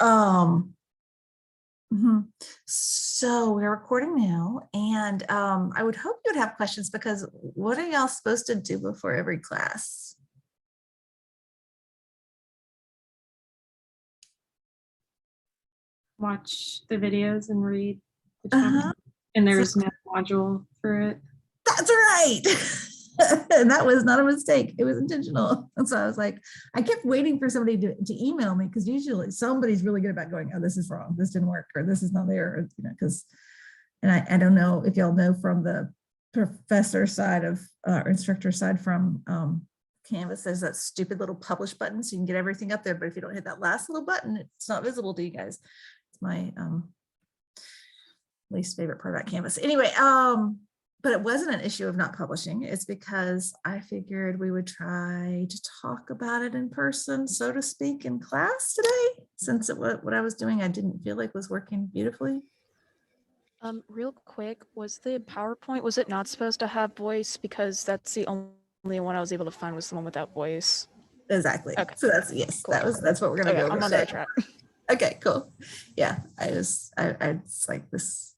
Mhm. So we're recording now, and I would hope you would have questions, because what are y'all supposed to do before every class? Watch the videos and read the Uh-huh. chapter. And there's no module for it. That's right. And that was not a mistake. It was intentional. And so I was like, I kept waiting for somebody to email me, because usually somebody's really good about going, oh, this is wrong, this didn't work, or this is not there, or, because, and I don't know if y'all know from the professor side of instructor side from Canvas, there's that stupid little publish button, so you can get everything up there, but if you don't hit that last little button, it's not visible to you guys. It's my least favorite part about Canvas. Anyway, but it wasn't an issue of not publishing. It's because I figured we would try to talk about it in person, so to speak, in class today, since what I was doing, I didn't feel like was working beautifully. Real quick, was the PowerPoint, was it not supposed to have voice? Because that's the only one I was able to find was the one without voice. Exactly. Okay. So that's, yes, Cool. that's what we're gonna go over I'm on the right today. track. Okay, cool. Yeah, it's like this.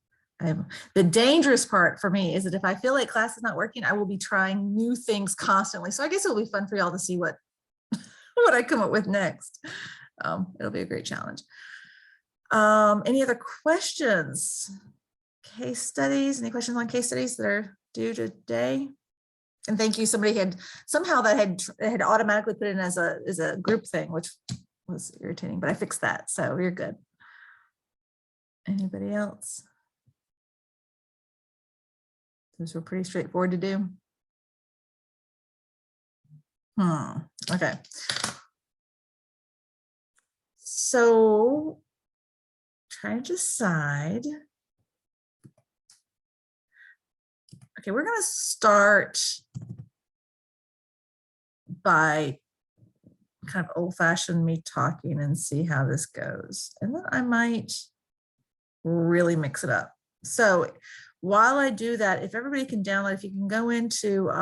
The dangerous part for me is that if I feel like class is not working, I will be trying new things constantly. So I guess it'll be fun for y'all to see what I come up with next. It'll be a great challenge. Any other questions? Case studies? Any questions on case studies that are due today? And thank you. Somebody had somehow that had automatically put in as a group thing, which was irritating, but I fixed that, so you're good. Anybody else? Those were pretty straightforward to do. Okay. So try to decide. Okay, we're going to start by kind of old-fashioned me talking and see how this goes. And then I might really mix it up. So while I do that, if everybody can download, if you can go into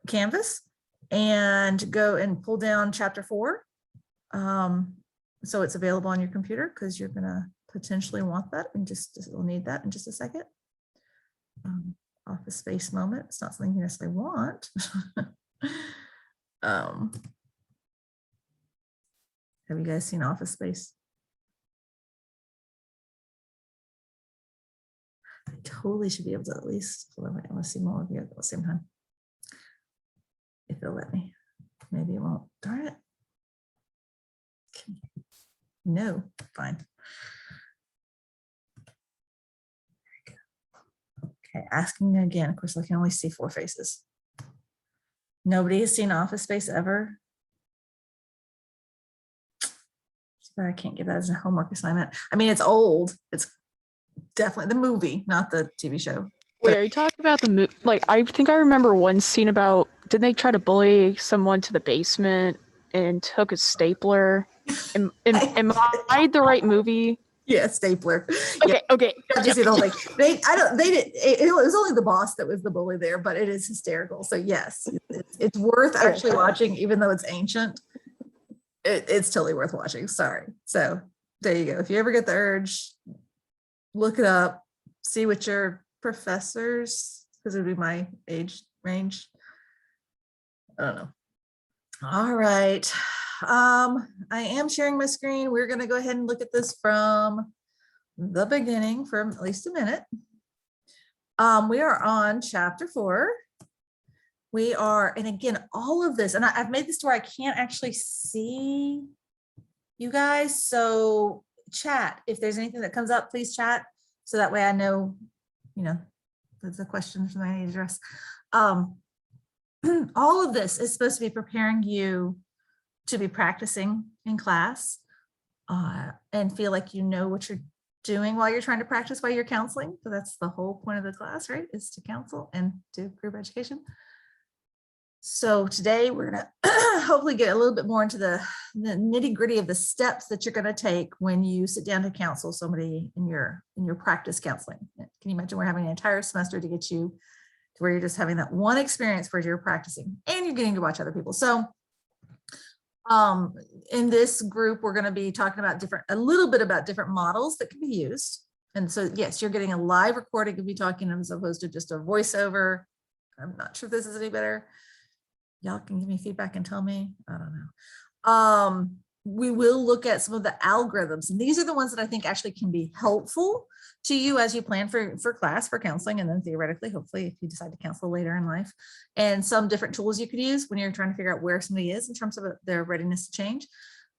Canvas and go and pull down chapter 4. So it's available on your computer, because you're going to potentially want that, and we'll need that in just a second. Office Space moment. It's not something you necessarily want. Have you guys seen Office Space? I totally should be able to at least, I want to see more of you at the same time. If it'll let me. Maybe it won't. Darn it. No, fine. Okay, asking again. Of course, I can only see 4 faces. Nobody has seen Office Space ever. But I can't give that as a homework assignment. I mean, it's old. It's definitely the movie, not the TV show. Wait, are you talking about the movie? Like, I think I remember one scene about, did they try to bully someone to the basement and took a stapler? Am I the right movie? Yeah, Stapler. Okay, yeah. okay. I just see the whole thing. It was only the boss that was the bully there, but it is hysterical. So yes, it's worth actually watching, even though it's ancient. It's totally worth watching. Sorry. So there you go. If you ever get the urge, look it up, see what your professors, because it would be my age range. I don't know. All right. I am sharing my screen. We're going to go ahead and look at this from the beginning for at least a minute. We are on chapter 4. We are, and again, all of this, and I've made this to where I can't actually see you guys. So chat, if there's anything that comes up, please chat. So that way I know, there's a question that I need to address. All of this is supposed to be preparing you to be practicing in class and feel like you know what you're doing while you're trying to practice while you're counseling. So that's the whole point of the class, right? Is to counsel and do group education. So today we're going to hopefully get a little bit more into the nitty gritty of the steps that you're going to take when you sit down to counsel somebody in your practice counseling. Can you imagine we're having an entire semester to get you to where you're just having that one experience where you're practicing and you're getting to watch other people. So In this group, we're going to be talking about a little bit about different models that can be used. And so, yes, you're getting a live recording of me talking as opposed to just a voiceover. I'm not sure if this is any better. Y'all can give me feedback and tell me. I don't know. We will look at some of the algorithms, and these are the ones that I think actually can be helpful to you as you plan for class, for counseling, and then theoretically, hopefully, if you decide to counsel later in life, and some different tools you could use when you're trying to figure out where somebody is in terms of their readiness to change.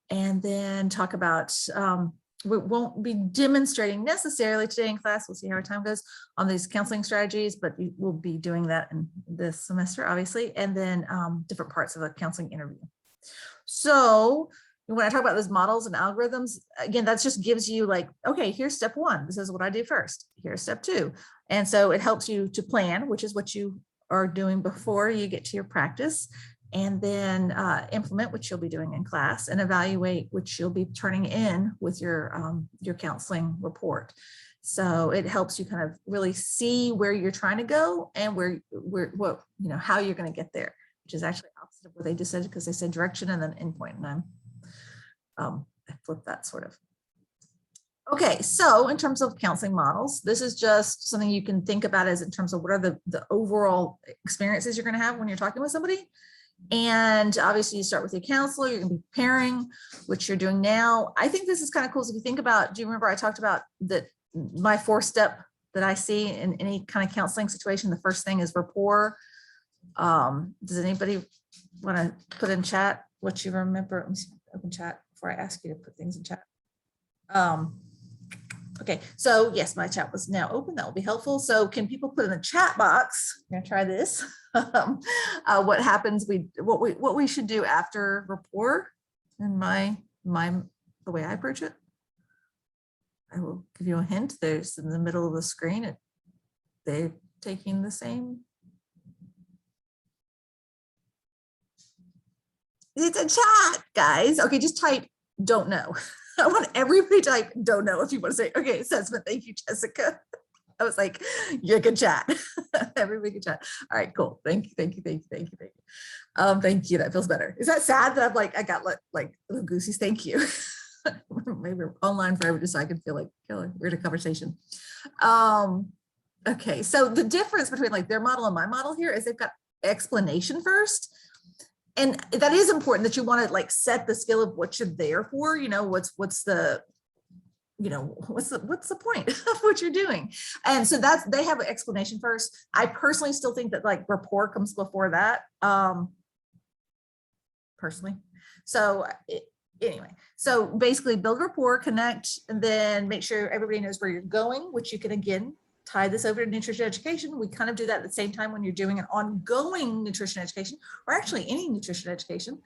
And then talk about, we won't be demonstrating necessarily today in class, we'll see how our time goes on these counseling strategies, but we'll be doing that in this semester, obviously, and then different parts of a counseling interview. So when I talk about those models and algorithms, again, that just gives you like, okay, here's step one. This is what I do first. Here's step two. And so it helps you to plan, which is what you are doing before you get to your practice, and then implement, which you'll be doing in class, and evaluate, which you'll be turning in with your counseling report. So it helps you kind of really see where you're trying to go and what, how you're going to get there, which is actually opposite of what they just said, because they said direction and then endpoint, and I flipped that sort of. Okay, so in terms of counseling models, this is just something you can think about as in terms of what are the overall experiences you're going to have when you're talking with somebody. And obviously you start with your counselor, you're going to be pairing, which you're doing now. I think this is kind of cool. So if you think about, do you remember I talked about that my 4-step that I see in any kind of counseling situation? The first thing is rapport. Does anybody want to put in chat what you remember? Let me see, open chat before I ask you to put things in chat. Okay, so yes, my chat was now open. That will be helpful. So can people put in the chat box? I'm gonna try this. What happens? What we should do after rapport, and the way I approach it. I will give you a hint. There's in the middle of the screen. They're taking the same. It's a chat, guys. Okay, just type "don't know." I want everybody to type "don't know" if you want to say, okay, assessment. Thank you, Jessica. I was like, you can chat. Everybody can chat. All right, cool. Thank you. Thank you. That feels better. Is that sad that I'm like, I got like little goosies? Thank you. Maybe we're online forever just so I can feel like we're in a conversation. Okay, so the difference between like their model and my model here is they've got explanation first. And that is important, that you want to like set the skill of what you're there for, what's the point of what you're doing. And so they have an explanation first. I personally still think that like rapport comes before that, personally. So anyway, so basically build rapport, connect, and then make sure everybody knows where you're going, which you can again tie this over to nutrition education. We kind of do that at the same time when you're doing an ongoing nutrition education, or actually any nutrition education.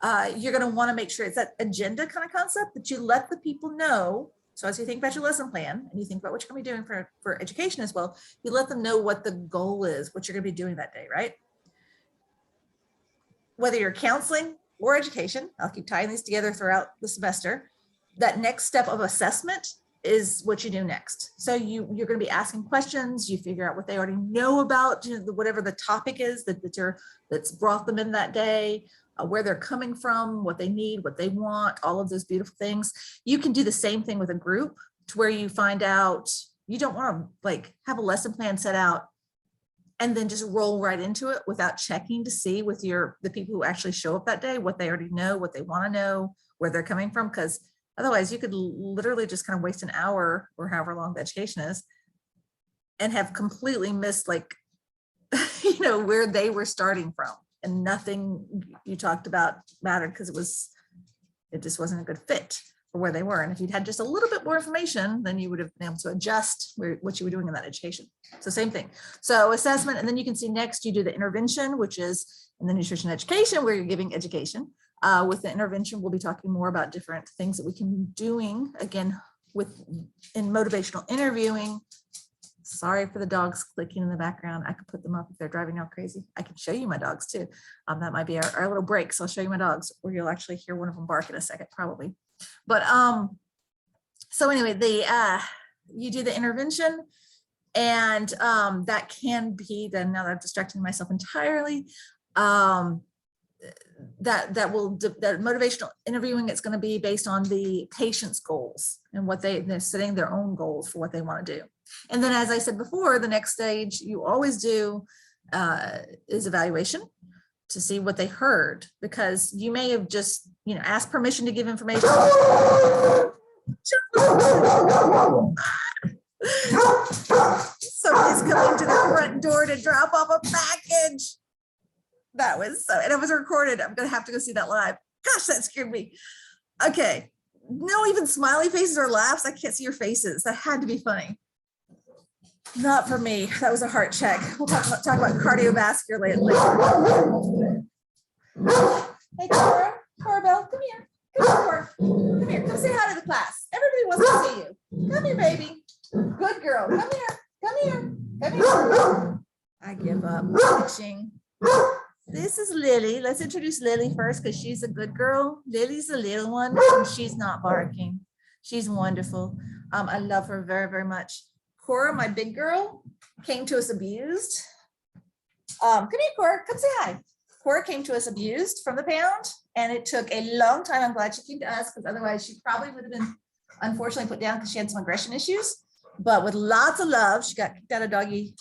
You're going to want to make sure it's that agenda kind of concept that you let the people know. So as you think about your lesson plan and you think about what you're going to be doing for education as well, you let them know what the goal is, what you're going to be doing that day, right? Whether you're counseling or education, I'll keep tying these together throughout the semester. That next step of assessment is what you do next. So you're going to be asking questions. You figure out what they already know about whatever the topic is that's brought them in that day, where they're coming from, what they need, what they want, all of those beautiful things. You can do the same thing with a group, to where you find out you don't want to like have a lesson plan set out and then just roll right into it without checking to see with the people who actually show up that day, what they already know, what they want to know, where they're coming from. Because otherwise you could literally just kind of waste an hour or however long the education is and have completely missed like, where they were starting from, and nothing you talked about mattered because it just wasn't a good fit for where they were. And if you'd had just a little bit more information, then you would have been able to adjust what you were doing in that education. So same thing. So assessment, and then you can see next you do the intervention, which is in the nutrition education where you're giving education. With the intervention, we'll be talking more about different things that we can be doing, again, in motivational interviewing. Sorry for the dogs clicking in the background. I could put them up if they're driving all crazy. I can show you my dogs too. That might be our little break. So I'll show you my dogs, or you'll actually hear one of them bark in a second, probably. But so anyway, you do the intervention, and that can be then, now that I'm distracting myself entirely. that motivational interviewing is going to be based on the patient's goals and what they're setting their own goals for what they want to do. And then, as I said before, the next stage you always do is evaluation to see what they heard, because you may have just, asked permission to give information. Somebody's coming to the front door to drop off a package. That was so, and it was recorded. I'm gonna have to go see that live. Gosh, that scared me. Okay, no even smiley faces or laughs. I can't see your faces. That had to be funny. Not for me. That was a heart check. We'll talk about cardiovascular later. Hey, Cora, Bell, come here. Come here, Cora. Come here. Come say hi to the class. Everybody wants to see you. Come here, baby. Good girl. Come here. Come here. Come here. I give up. Teaching. This is Lily. Let's introduce Lily first because she's a good girl. Lily's the little one and she's not barking. She's wonderful. I love her very, very much. Cora, my big girl, came to us abused. Come here, Cora. Come say hi. Cora came to us abused from the pound, and it took a long time. I'm glad she came to us because otherwise she probably would have been unfortunately put down because she had some aggression issues. But with lots of love, she got kicked out of doggy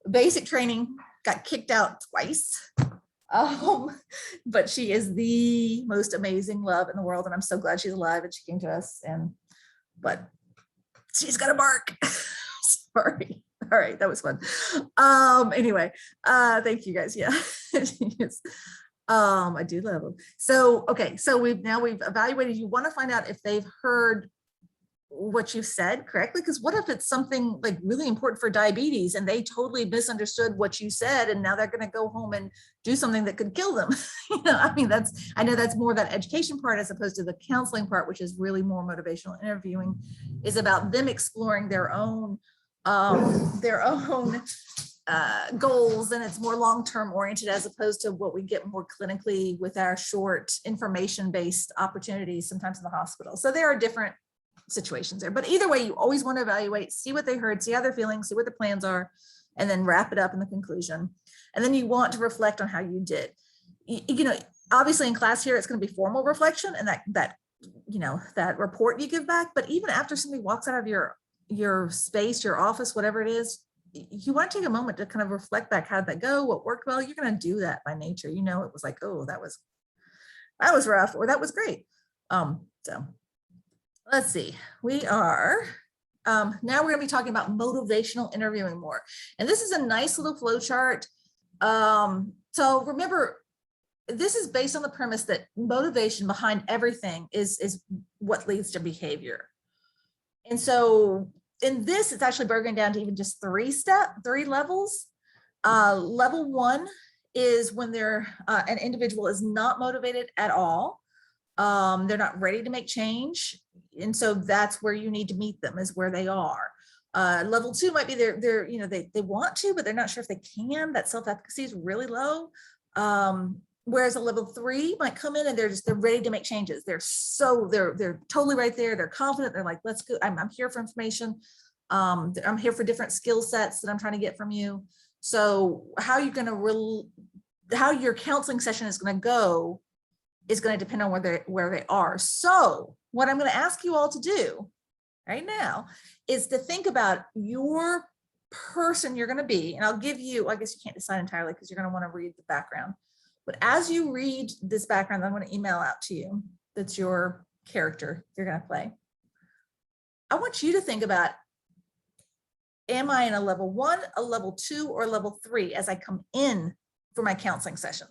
basic training, got kicked out twice. But she is the most amazing love in the world, and I'm so glad she's alive and she came to us. But she's got to bark. Sorry. All right, that was fun. Anyway, thank you guys. Yeah. Yes. I do love them. So, okay, so we've evaluated. You want to find out if they've heard what you said correctly, because what if it's something like really important for diabetes and they totally misunderstood what you said, and now they're going to go home and do something that could kill them. I know that's more that education part as opposed to the counseling part, which is really more motivational interviewing, is about them exploring their own goals, and it's more long-term oriented as opposed to what we get more clinically with our short information-based opportunities sometimes in the hospital. So there are different situations there, but either way, you always want to evaluate, see what they heard, see how they're feeling, see what the plans are, and then wrap it up in the conclusion. And then you want to reflect on how you did. Obviously in class here, it's going to be formal reflection and that report you give back. But even after somebody walks out of your space, your office, whatever it is, you want to take a moment to kind of reflect back. How did that go? What worked well? You're going to do that by nature. It was like, oh, that was rough, or that was great. So let's see. We are now we're going to be talking about motivational interviewing more. And this is a nice little flow chart. So remember, this is based on the premise that motivation behind everything is what leads to behavior. And so in this, it's actually broken down to even just three levels. Level one is when an individual is not motivated at all. They're not ready to make change. And so that's where you need to meet them, is where they are. Level two might be they want to, but they're not sure if they can. That self-efficacy is really low. Whereas a level three might come in and they're ready to make changes. They're totally right there. They're confident. They're like, let's go. I'm here for information. I'm here for different skill sets that I'm trying to get from you. So how your counseling session is going to go is going to depend on where they are. So what I'm going to ask you all to do right now is to think about your person you're going to be. And I'll give you, I guess you can't decide entirely because you're going to want to read the background. But as you read this background, I'm going to email out to you. That's your character you're going to play. I want you to think about, am I in a level one, a level two, or a level three as I come in for my counseling session?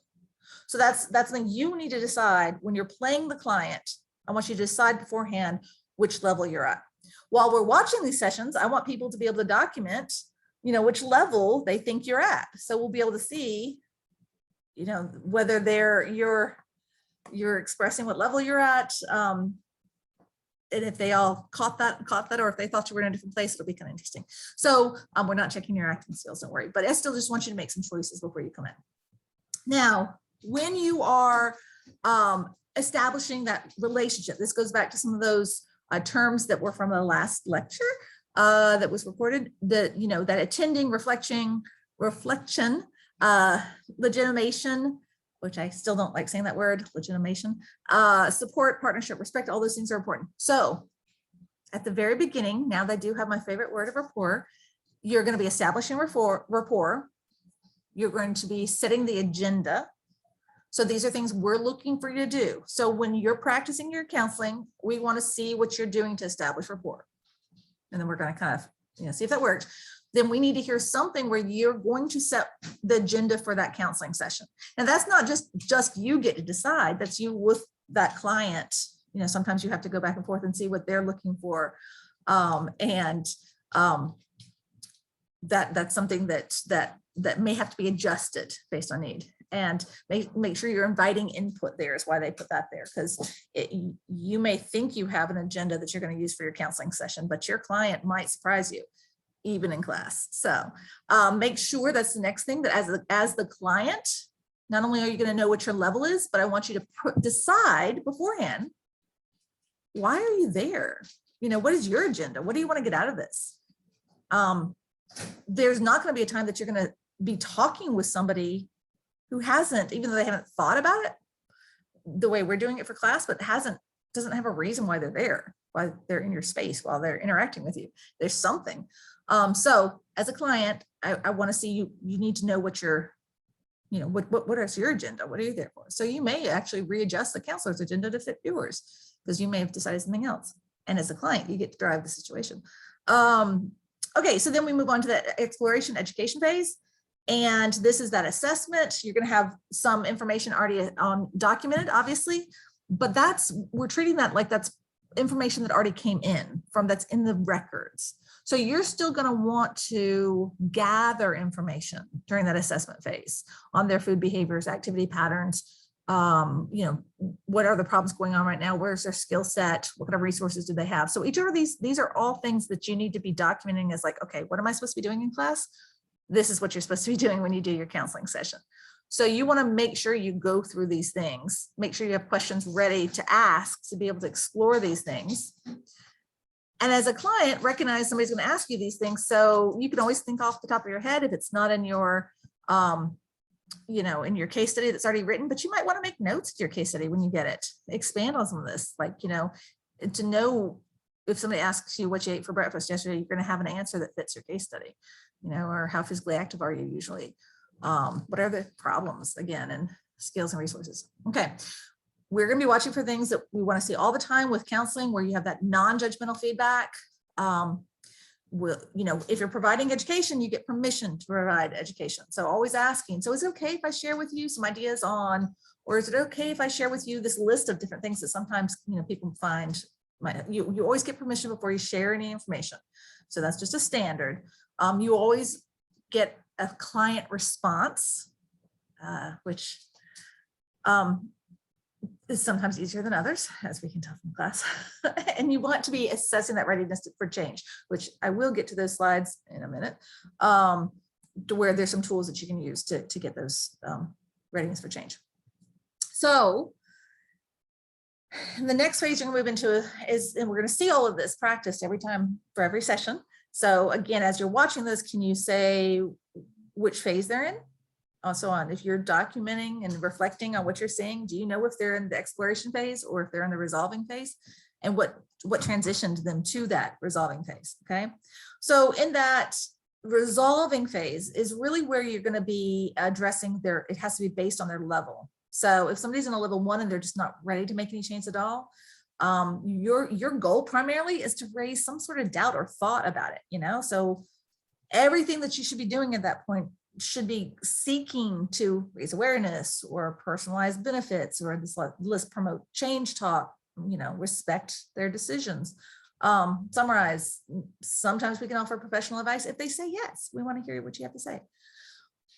So that's something you need to decide when you're playing the client. I want you to decide beforehand which level you're at. While we're watching these sessions, I want people to be able to document, which level they think you're at. So we'll be able to see, whether you're expressing what level you're at. And if they all caught that, or if they thought you were in a different place, it'll be kind of interesting. So we're not checking your acting skills, don't worry. But I still just want you to make some choices before you come in. Now, when you are establishing that relationship, this goes back to some of those terms that were from the last lecture that was recorded, that attending, reflection, Legitimation, which I still don't like saying that word, legitimation, support, partnership, respect, all those things are important. So at the very beginning, now that I do have my favorite word of rapport, you're going to be establishing rapport. You're going to be setting the agenda. So these are things we're looking for you to do. So when you're practicing your counseling, we want to see what you're doing to establish rapport. And then we're going to kind of, see if that works. Then we need to hear something where you're going to set the agenda for that counseling session. And that's not just you get to decide, that's you with that client. Sometimes you have to go back and forth and see what they're looking for. That's something that may have to be adjusted based on need. And make sure you're inviting input there is why they put that there, because you may think you have an agenda that you're going to use for your counseling session, but your client might surprise you even in class. So make sure that's the next thing, that as the client, not only are you going to know what your level is, but I want you to decide beforehand, why are you there? What is your agenda? What do you want to get out of this? There's not going to be a time that you're going to be talking with somebody who hasn't, even though they haven't thought about it the way we're doing it for class, but doesn't have a reason why they're in your space while they're interacting with you. There's something. So as a client, I want to see you need to know what what is your agenda? What are you there for? So you may actually readjust the counselor's agenda to fit yours, because you may have decided something else. And as a client, you get to drive the situation. Okay, so then we move on to the exploration education phase. And this is that assessment. You're going to have some information already documented, obviously, but we're treating that like that's information that already came in that's in the records. So you're still going to want to gather information during that assessment phase on their food behaviors, activity patterns. What are the problems going on right now? Where's their skill set? What kind of resources do they have? So each of these are all things that you need to be documenting as like, okay, what am I supposed to be doing in class? This is what you're supposed to be doing when you do your counseling session. So you want to make sure you go through these things, make sure you have questions ready to ask to be able to explore these things. And as a client, recognize somebody's going to ask you these things. So you can always think off the top of your head if it's not in your, in your case study that's already written, but you might want to make notes to your case study when you get it. Expand on some of this, to know if somebody asks you what you ate for breakfast yesterday, you're going to have an answer that fits your case study, or how physically active are you usually? What are the problems again, and skills and resources? Okay. We're going to be watching for things that we want to see all the time with counseling, where you have that non-judgmental feedback. If you're providing education, you get permission to provide education. So always asking, so is it okay if I share with you some ideas on, or is it okay if I share with you this list of different things that sometimes, people find, you always get permission before you share any information. So that's just a standard. You always get a client response, which is sometimes easier than others, as we can tell from class. And you want to be assessing that readiness for change, which I will get to those slides in a minute, to where there's some tools that you can use to get those readiness for change. So the next phase you're going to move into is, and we're going to see all of this practiced every time for every session. So again, as you're watching this, can you say which phase they're in? Also on, if you're documenting and reflecting on what you're seeing, do you know if they're in the exploration phase or if they're in the resolving phase, and what transitioned them to that resolving phase? Okay. So in that resolving phase is really where you're going to be addressing it has to be based on their level. So if somebody's in a level 1 and they're just not ready to make any change at all, your goal primarily is to raise some sort of doubt or thought about it, so everything that you should be doing at that point should be seeking to raise awareness or personalize benefits, or this list promote change talk, respect their decisions, summarize. Sometimes we can offer professional advice. If they say yes, we want to hear what you have to say.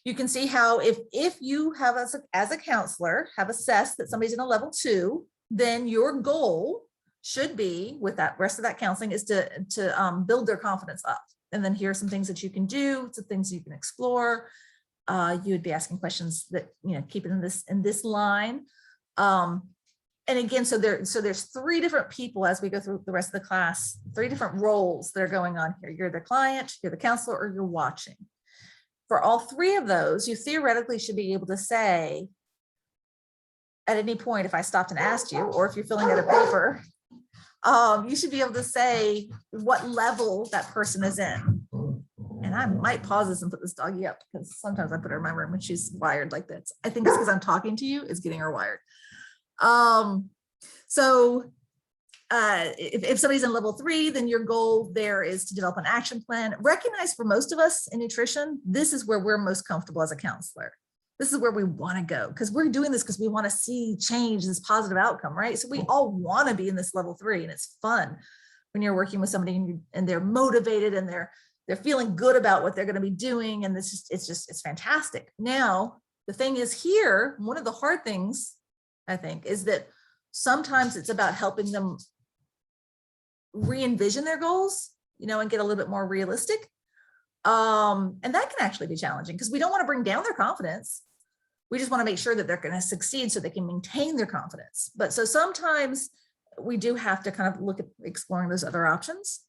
You can see how if you have as a counselor have assessed that somebody's in a level 2, then your goal should be with that rest of that counseling is to build their confidence up. And then here are some things that you can do, some things you can explore. You would be asking questions that, keep it in this line. And again, so there's 3 different people as we go through the rest of the class, 3 different roles that are going on here. You're the client, you're the counselor, or you're watching. for all three of those, you theoretically should be able to say at any point, if I stopped and asked you, or if you're filling out a paper, you should be able to say what level that person is in. And I might pause this and put this doggy up because sometimes I put her in my room when she's wired like this. I think it's because I'm talking to you, it's getting her wired. If somebody's in level 3, then your goal there is to develop an action plan. Recognize for most of us in nutrition, this is where we're most comfortable as a counselor. This is where we want to go because we're doing this because we want to see change, this positive outcome, right? So we all want to be in this level 3, and it's fun when you're working with somebody and they're motivated and they're feeling good about what they're going to be doing. And it's fantastic. Now, the thing is here, one of the hard things I think is that sometimes it's about helping them re-envision their goals, and get a little bit more realistic. And that can actually be challenging because we don't want to bring down their confidence. We just want to make sure that they're going to succeed so they can maintain their confidence. But so sometimes we do have to kind of look at exploring those other options.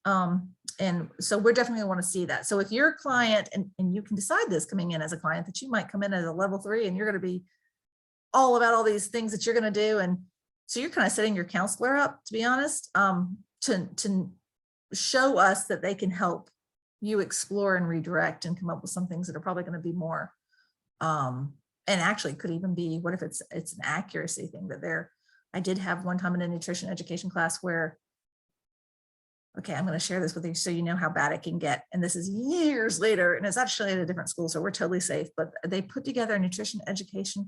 And so we're definitely going to want to see that. So if you're a client and you can decide this coming in as a client that you might come in as a level 3 and you're going to be all about all these things that you're going to do. And so you're kind of setting your counselor up, to be honest, to show us that they can help you explore and redirect and come up with some things that are probably going to be more, and actually could even be, what if it's an accuracy thing that I did have one time in a nutrition education class where, okay, I'm going to share this with you so you know how bad it can get. And this is years later, and it's actually at a different school, so we're totally safe, but they put together a nutrition education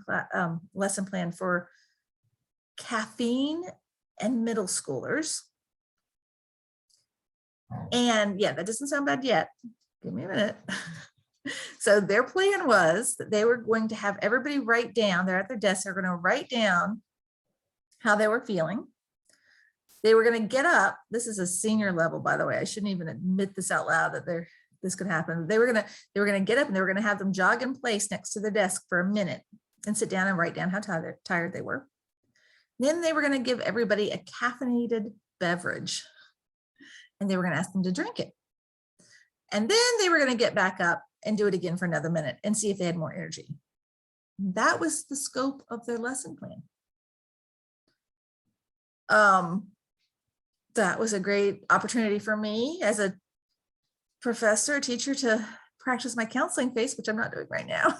lesson plan for caffeine and middle schoolers. And yeah, that doesn't sound bad yet. Give me a minute. So their plan was that they were going to have everybody write down, they're at their desk, they're going to write down how they were feeling. They were going to get up. This is a senior level, by the way. I shouldn't even admit this out loud that this could happen. They were going to get up and they were going to have them jog in place next to their desk for a minute and sit down and write down how tired they were. Then they were going to give everybody a caffeinated beverage and they were going to ask them to drink it. And then they were going to get back up and do it again for another minute and see if they had more energy. That was the scope of their lesson plan. That was a great opportunity for me as a professor, teacher, to practice my counseling face, which I'm not doing right now,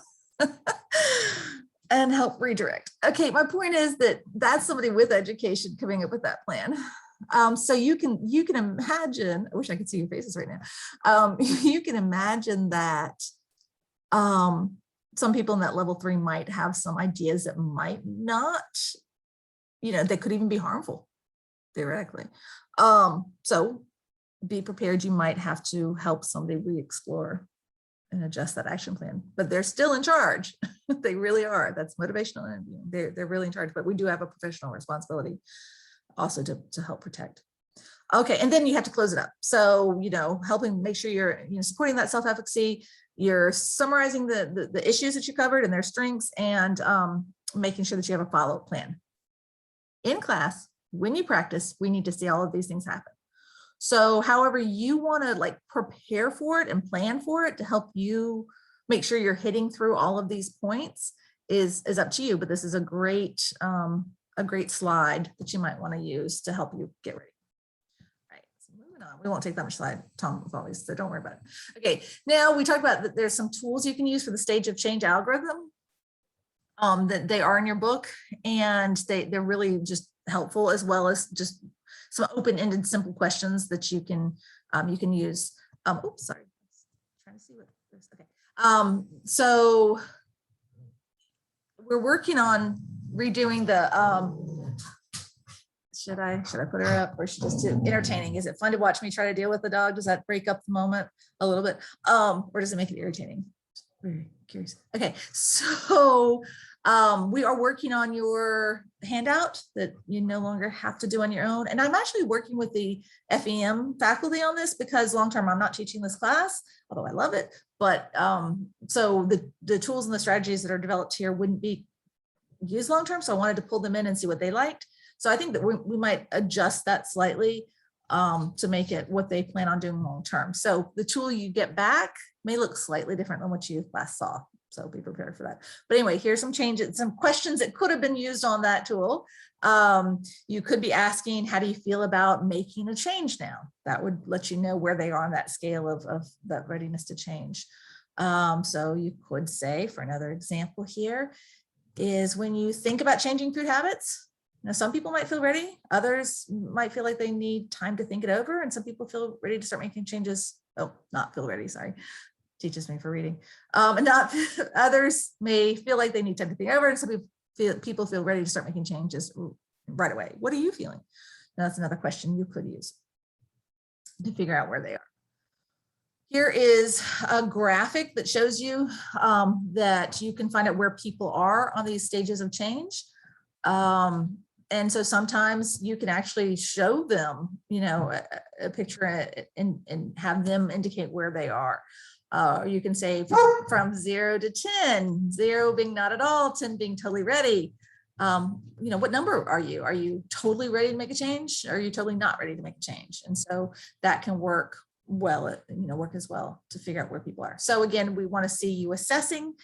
and help redirect. Okay, my point is that that's somebody with education coming up with that plan. So you can imagine, I wish I could see your faces right now. You can imagine that some people in that level 3 might have some ideas that might not, they could even be harmful, theoretically. So be prepared. You might have to help somebody re-explore and adjust that action plan, but they're still in charge. They really are. That's motivational interviewing. They're really in charge, but we do have a professional responsibility also to help protect. Okay, and then you have to close it up. So, helping make sure you're supporting that self-efficacy, you're summarizing the issues that you covered and their strengths, and making sure that you have a follow-up plan. In class, when you practice, we need to see all of these things happen. So however you want to prepare for it and plan for it to help you make sure you're hitting through all of these points is up to you. But this is a great slide that you might want to use to help you get ready. All right, so moving on. We won't take that much slide time with always, so don't worry about it. Okay, now we talked about that there's some tools you can use for the stage of change algorithm. That they are in your book, and they're really just helpful, as well as just some open-ended simple questions that you can use. Oops, sorry. Trying to see what this. Okay. So we're working on redoing the. Should I put her up, or is she just too entertaining? Is it fun to watch me try to deal with the dog? Does that break up the moment a little bit, or does it make it irritating? Very curious. Okay, so we are working on your handout that you no longer have to do on your own. And I'm actually working with the FEM faculty on this because long-term I'm not teaching this class, although I love it. But so the tools and the strategies that are developed here wouldn't be used long-term. So I wanted to pull them in and see what they liked. So I think that we might adjust that slightly to make it what they plan on doing long-term. So the tool you get back may look slightly different than what you last saw. So be prepared for that. But anyway, here's some changes, some questions that could have been used on that tool. You could be asking, how do you feel about making a change now? That would let you know where they are on that scale of that readiness to change. So you could say, for another example here, is when you think about changing food habits, now some people might feel ready, others might feel like they need time to think it over, and some people feel ready to start making changes. Oh, not feel ready, sorry. Teaches me for reading. And not others may feel like they need time to think over, and some people feel ready to start making changes right away. What are you feeling? Now, that's another question you could use to figure out where they are. Here is a graphic that shows you that you can find out where people are on these stages of change. And so sometimes you can actually show them, you know, a picture and have them indicate where they are. You can say from 0 to 10, 0 being not at all, 10 being totally ready. You know, what number are you? Are you totally ready to make a change? Or are you totally not ready to make a change? And so that can work well, you know, work as well to figure out where people are. So again, we want to see you assessing.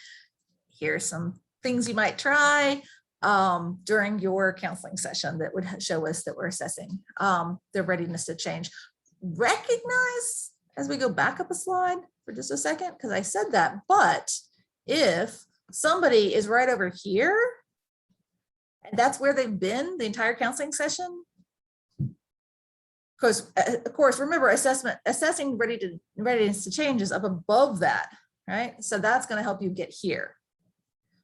Here's some things you might try during your counseling session that would show us that we're assessing their readiness to change. Recognize, as we go back up a slide for just a second, because I said that, but if somebody is right over here, and that's where they've been the entire counseling session, because of course, remember, assessing readiness to change is up above that, right? So that's going to help you get here.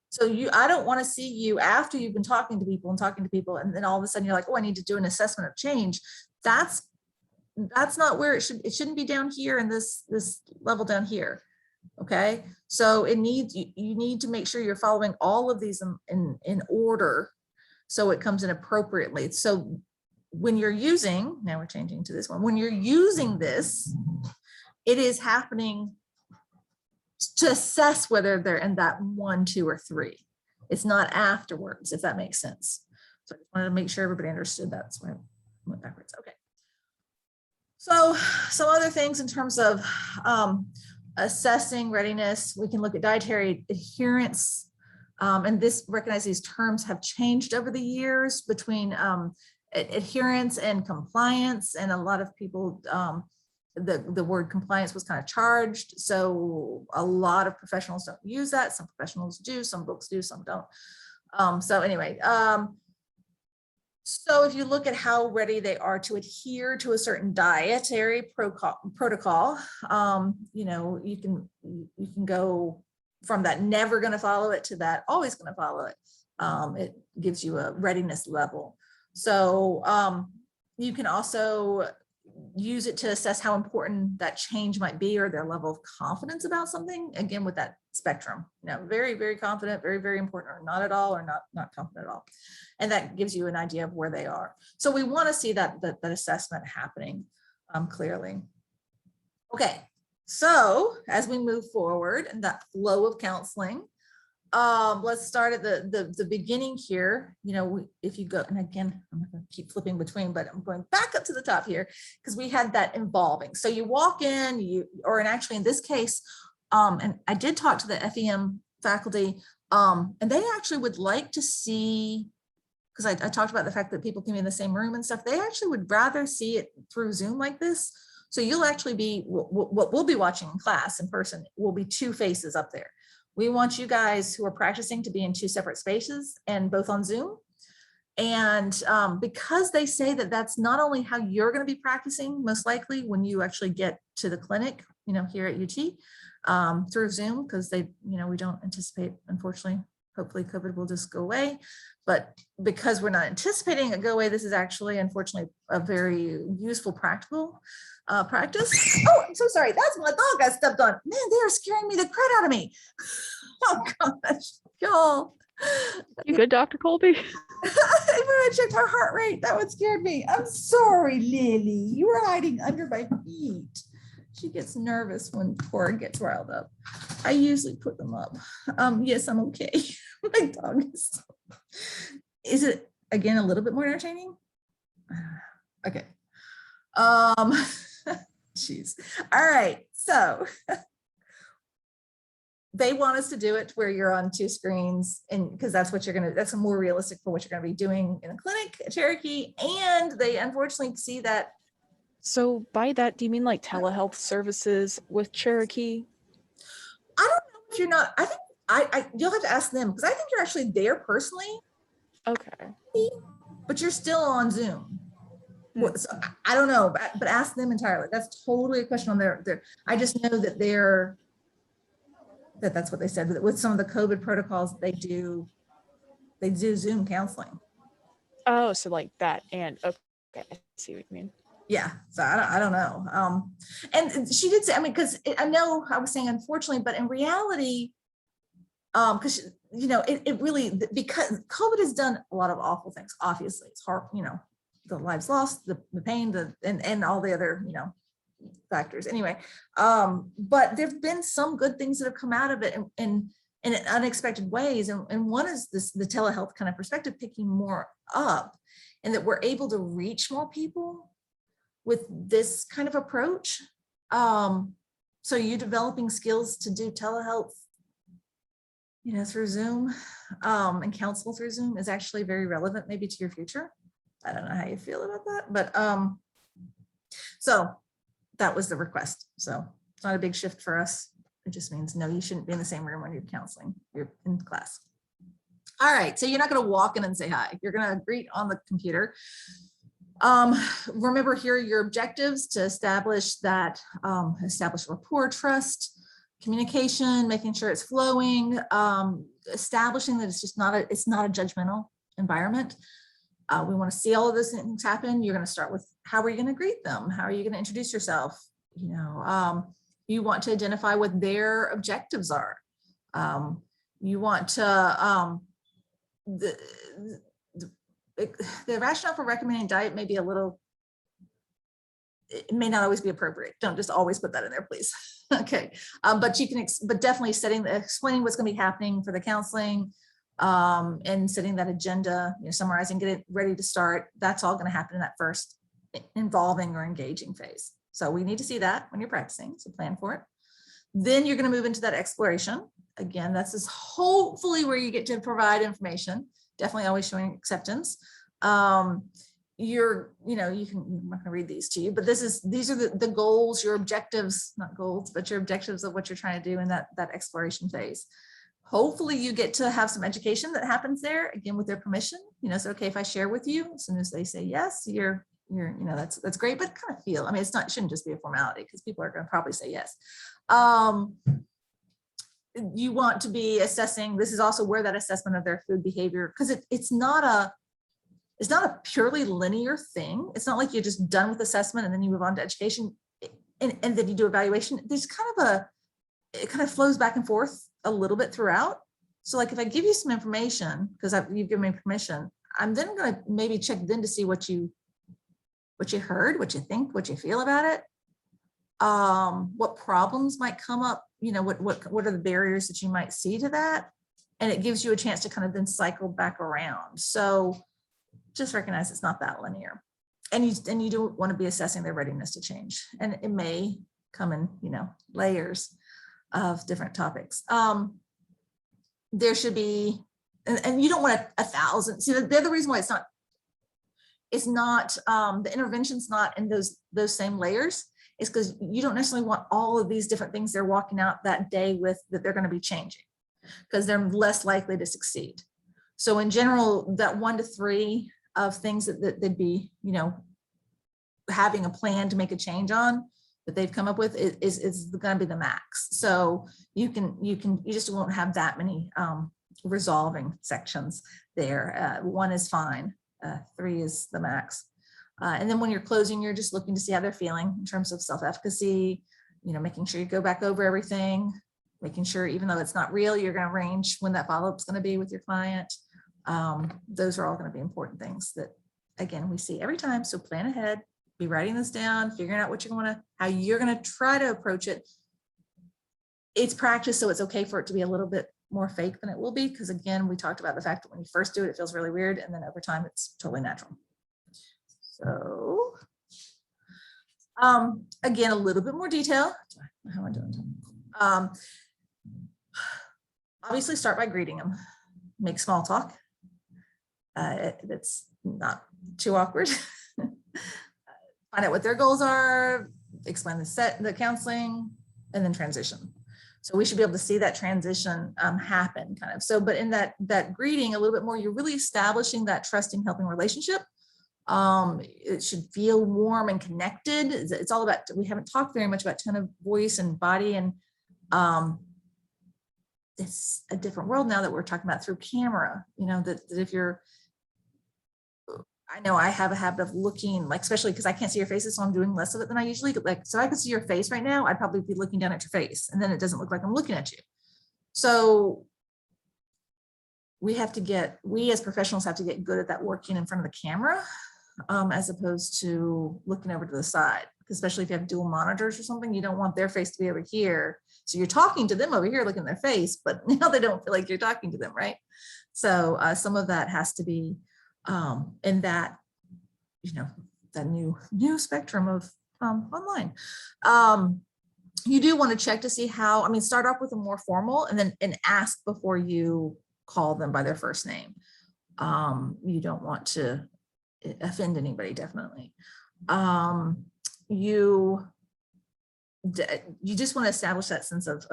So I don't want to see you after you've been talking to people, and then all of a sudden you're like, oh, I need to do an assessment of change. That's not where it shouldn't be down here in this level down here. Okay, so you need to make sure you're following all of these in order, so it comes in appropriately. So when you're using, now we're changing to this one, when you're using this, it is happening to assess whether they're in that 1, 2, or 3. It's not afterwards, if that makes sense. So I just wanted to make sure everybody understood that. So I went backwards. Okay. So some other things in terms of assessing readiness, we can look at dietary adherence. And recognize these terms have changed over the years between adherence and compliance. And a lot of people, the word compliance was kind of charged. So a lot of professionals don't use that. Some professionals do, some books do, some don't. So anyway, so if you look at how ready they are to adhere to a certain dietary protocol, you know, you can go from that never going to follow it to that always going to follow it. It gives you a readiness level. So you can also use it to assess how important that change might be, or their level of confidence about something, again with that spectrum, you know, very, very confident, very, very important, or not at all, or not confident at all. And that gives you an idea of where they are. So we want to see that assessment happening clearly. Okay, so as we move forward in that flow of counseling, let's start at the beginning here. You know, if you go, and again, I'm not going to keep flipping between, but I'm going back up to the top here because we had that involving. So you walk in, and actually in this case, and I did talk to the FEM faculty, and they actually would like to see, because I talked about the fact that people can be in the same room and stuff, they actually would rather see it through Zoom like this. So you'll actually be, what we'll be watching in class in person will be 2 faces up there. We want you guys who are practicing to be in 2 separate spaces and both on Zoom. And because they say that that's not only how you're going to be practicing, most likely when you actually get to the clinic, you know, here at UT through Zoom, because they, you know, we don't anticipate, unfortunately, hopefully COVID will just go away. But because we're not anticipating it go away, this is actually, unfortunately, a very useful practical practice. Oh, I'm so sorry. That's my dog I stepped on. Man, they are scaring me the crap out of me. Oh gosh, y'all. You good, Dr. Colby? I checked her heart rate. That one scared me. I'm sorry, Lily. You were hiding under my feet. She gets nervous when Cora gets riled up. I usually put them up. Yes, I'm okay. My dog is it again a little bit more entertaining? Okay. Jeez. All right. So they want us to do it where you're on 2 screens, and because that's what that's more realistic for what you're gonna be doing in a clinic at Cherokee. And they unfortunately see that. So by that, do you mean like telehealth services with Cherokee? I don't know if you're not, I think you'll have to ask them, because I think you're actually there personally, Okay. but you're still on Zoom. So I don't know, but ask them entirely. That's totally a question on their. I just know that that's what they said, with some of the COVID protocols they do Zoom counseling. Oh, so like that, and okay, I see what you mean. Yeah, so I don't know. And she did say, I mean, because I know I was saying unfortunately, but in reality, because it really, because COVID has done a lot of awful things. Obviously, it's hard, the lives lost, the pain, and all the other, factors. Anyway, but there've been some good things that have come out of it in unexpected ways, and one is the telehealth kind of perspective picking more up, and that we're able to reach more people with this kind of approach. So you developing skills to do telehealth, through Zoom, and counsel through Zoom is actually very relevant maybe to your future. I don't know how you feel about that, but so that was the request. So it's not a big shift for us. It just means, no, you shouldn't be in the same room when you're counseling. You're in class. All right, so you're not going to walk in and say hi. You're going to greet on the computer. Remember, here are your objectives: to establish rapport, trust, communication, making sure it's flowing, establishing that it's not a judgmental environment. We want to see all of those things happen. You're going to start with, how are you going to greet them? How are you going to introduce yourself? You want to identify what their objectives are. You want to, the rationale for recommending diet may be it may not always be appropriate. Don't just always put that in there, please. Okay. But you can, but definitely explaining what's going to be happening for the counseling, and setting that agenda, summarizing, get it ready to start. That's all going to happen in that first involving or engaging phase. So we need to see that when you're practicing, so plan for it. Then you're going to move into that exploration. Again, that's just hopefully where you get to provide information, definitely always showing acceptance. I'm not going to read these to you, but these are the goals, your objectives, not goals, but your objectives of what you're trying to do in that exploration phase. Hopefully you get to have some education that happens there, again, with their permission. It's okay if I share with you. As soon as they say yes, that's great, but kind of feel, it shouldn't just be a formality, because people are going to probably say yes. You want to be assessing, this is also where that assessment of their food behavior, because it's not a purely linear thing. It's not like you're just done with assessment and then you move on to education and then you do evaluation. There's it kind of flows back and forth a little bit throughout. So like if I give you some information, because you've given me permission, I'm then going to maybe check then to see what you heard, what you think, what you feel about it, what problems might come up, what are the barriers that you might see to that, and it gives you a chance to kind of then cycle back around. So just recognize it's not that linear, and you do want to be assessing their readiness to change, and it may come in layers of different topics. There should be, and you don't want 1,000. See, the other reason why it's not the intervention's not in those same layers is because you don't necessarily want all of these different things they're walking out that day with that they're going to be changing, because they're less likely to succeed. So in general, that 1 to 3 of things that they'd be, having a plan to make a change on that they've come up with is going to be the max. So you just won't have that many resolving sections there. 1 is fine. 3 is the max. And then when you're closing, you're just looking to see how they're feeling in terms of self-efficacy, making sure you go back over everything, making sure, even though it's not real, you're going to arrange when that follow-up is going to be with your client. Those are all going to be important things that, again, we see every time. So plan ahead, be writing this down, figuring out how you're going to try to approach it. It's practice, so it's okay for it to be a little bit more fake than it will be, because again, we talked about the fact that when you first do it, it feels really weird, and then over time, it's totally natural. So, again, a little bit more detail. How am I doing? obviously start by greeting them, make small talk. That's not too awkward. Find out what their goals are, explain the counseling, and then transition. So we should be able to see that transition happen kind of. So, but in that greeting a little bit more, you're really establishing that trusting, helping relationship. It should feel warm and connected. It's all about, we haven't talked very much about tone of voice and body, and it's a different world now that we're talking about through camera, you know, that if you're, I know I have a habit of looking, like, especially because I can't see your faces, so I'm doing less of it than I usually like. So I can see your face right now, I'd probably be looking down at your face, and then it doesn't look like I'm looking at you. So we as professionals have to get good at that, working in front of the camera, as opposed to looking over to the side, especially if you have dual monitors or something. You don't want their face to be over here. So you're talking to them over here, looking at their face, but now they don't feel like you're talking to them, right? So some of that has to be in that, you know, that new spectrum of online. You do want to check to see how, I mean, start off with a more formal and ask before you call them by their first name. You don't want to offend anybody, definitely. You just want to establish that sense of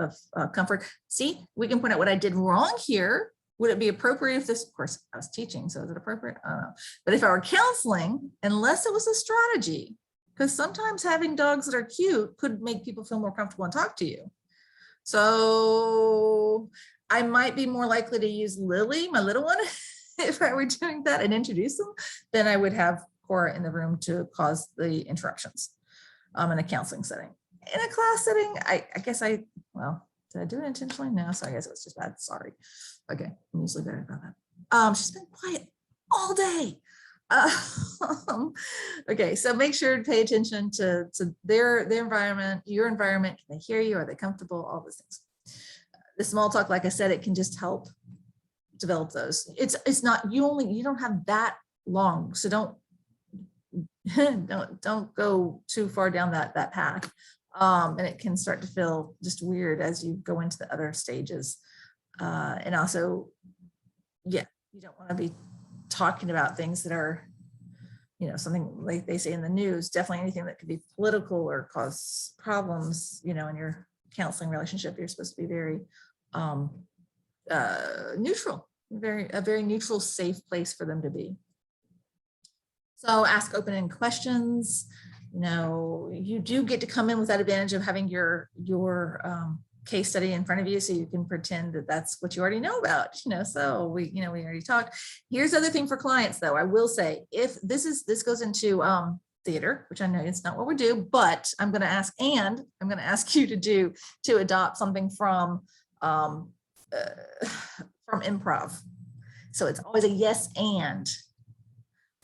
comfort. See, we can point out what I did wrong here. Would it be appropriate if this, of course, I was teaching, so is it appropriate? I don't know. But if I were counseling, unless it was a strategy, because sometimes having dogs that are cute could make people feel more comfortable and talk to you. So I might be more likely to use Lily, my little one, if I were doing that and introduce them, than I would have Cora in the room to cause the interruptions in a counseling setting. In a class setting, I guess well, did I do it intentionally? No, so I guess it was just bad. Sorry. Okay, I'm usually better about that. She's been quiet all day. Okay, so make sure to pay attention to their environment, your environment. Can they hear you? Are they comfortable? All those things. The small talk, like I said, it can just help develop those. It's not, you don't have that long, so don't go too far down that path. And it can start to feel just weird as you go into the other stages. And also, yeah, you don't want to be talking about things that are, you know, something like they say in the news, definitely anything that could be political or cause problems, you know, in your counseling relationship. You're supposed to be very neutral, a very neutral, safe place for them to be. So ask open-ended questions. You know, you do get to come in with that advantage of having your case study in front of you, so you can pretend that that's what you already know about, you know. So we already talked. Here's the other thing for clients, though. I will say, if this goes into theater, which I know it's not what we do, but I'm going to ask you to adopt something from improv. So it's always a yes and,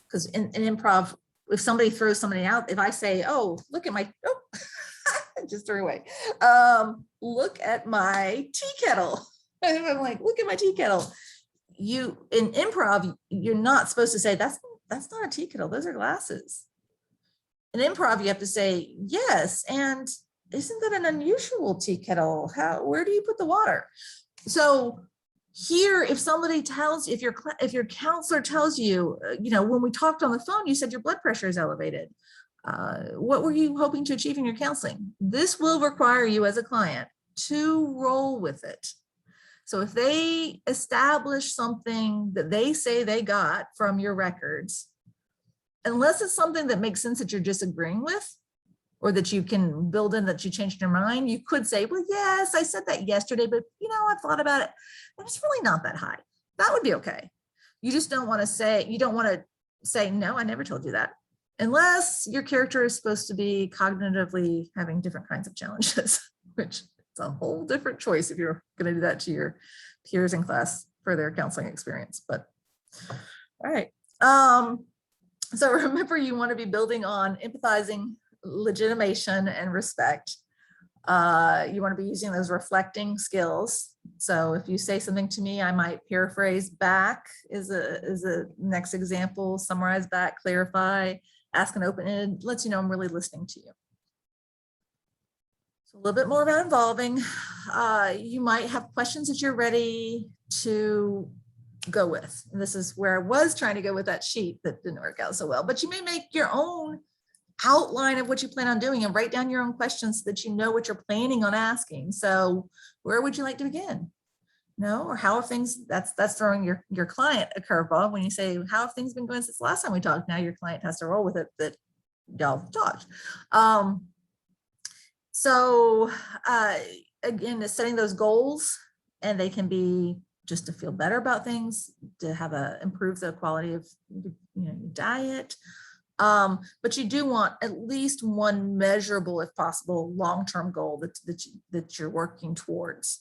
because in improv, if somebody throws somebody out, if I say, oh, look at my, just threw away, look at my tea kettle. And I'm like, look at my tea kettle. You, in improv, you're not supposed to say, that's not a tea kettle, those are glasses. In improv, you have to say, yes, and isn't that an unusual tea kettle? Where do you put the water? So here, if somebody tells, if your counselor tells you, you know, when we talked on the phone, you said your blood pressure is elevated. What were you hoping to achieve in your counseling? This will require you as a client to roll with it. So if they establish something that they say they got from your records, unless it's something that makes sense that you're disagreeing with, or that you can build in that you changed your mind, you could say, well, yes, I said that yesterday, but you know, I've thought about it, and it's really not that high. That would be okay. You just don't want to say, no, I never told you that, unless your character is supposed to be cognitively having different kinds of challenges, which is a whole different choice if you're going to do that to your peers in class for their counseling experience. But all right. So remember, you want to be building on empathizing, legitimation, and respect. You want to be using those reflecting skills. So if you say something to me, I might paraphrase back is a next example, summarize back, clarify, ask an open-ended, lets you know I'm really listening to you. A little bit more about involving. You might have questions that you're ready to go with. And this is where I was trying to go with that sheet that didn't work out so well, but you may make your own outline of what you plan on doing and write down your own questions so that you know what you're planning on asking. So where would you like to begin? No, or how have things, that's throwing your client a curveball when you say, how have things been going since the last time we talked? Now your client has to roll with it that y'all talked. So again, is setting those goals, and they can be just to feel better about things, to have improve the quality of your diet. But you do want at least one measurable, if possible, long-term goal that you're working towards,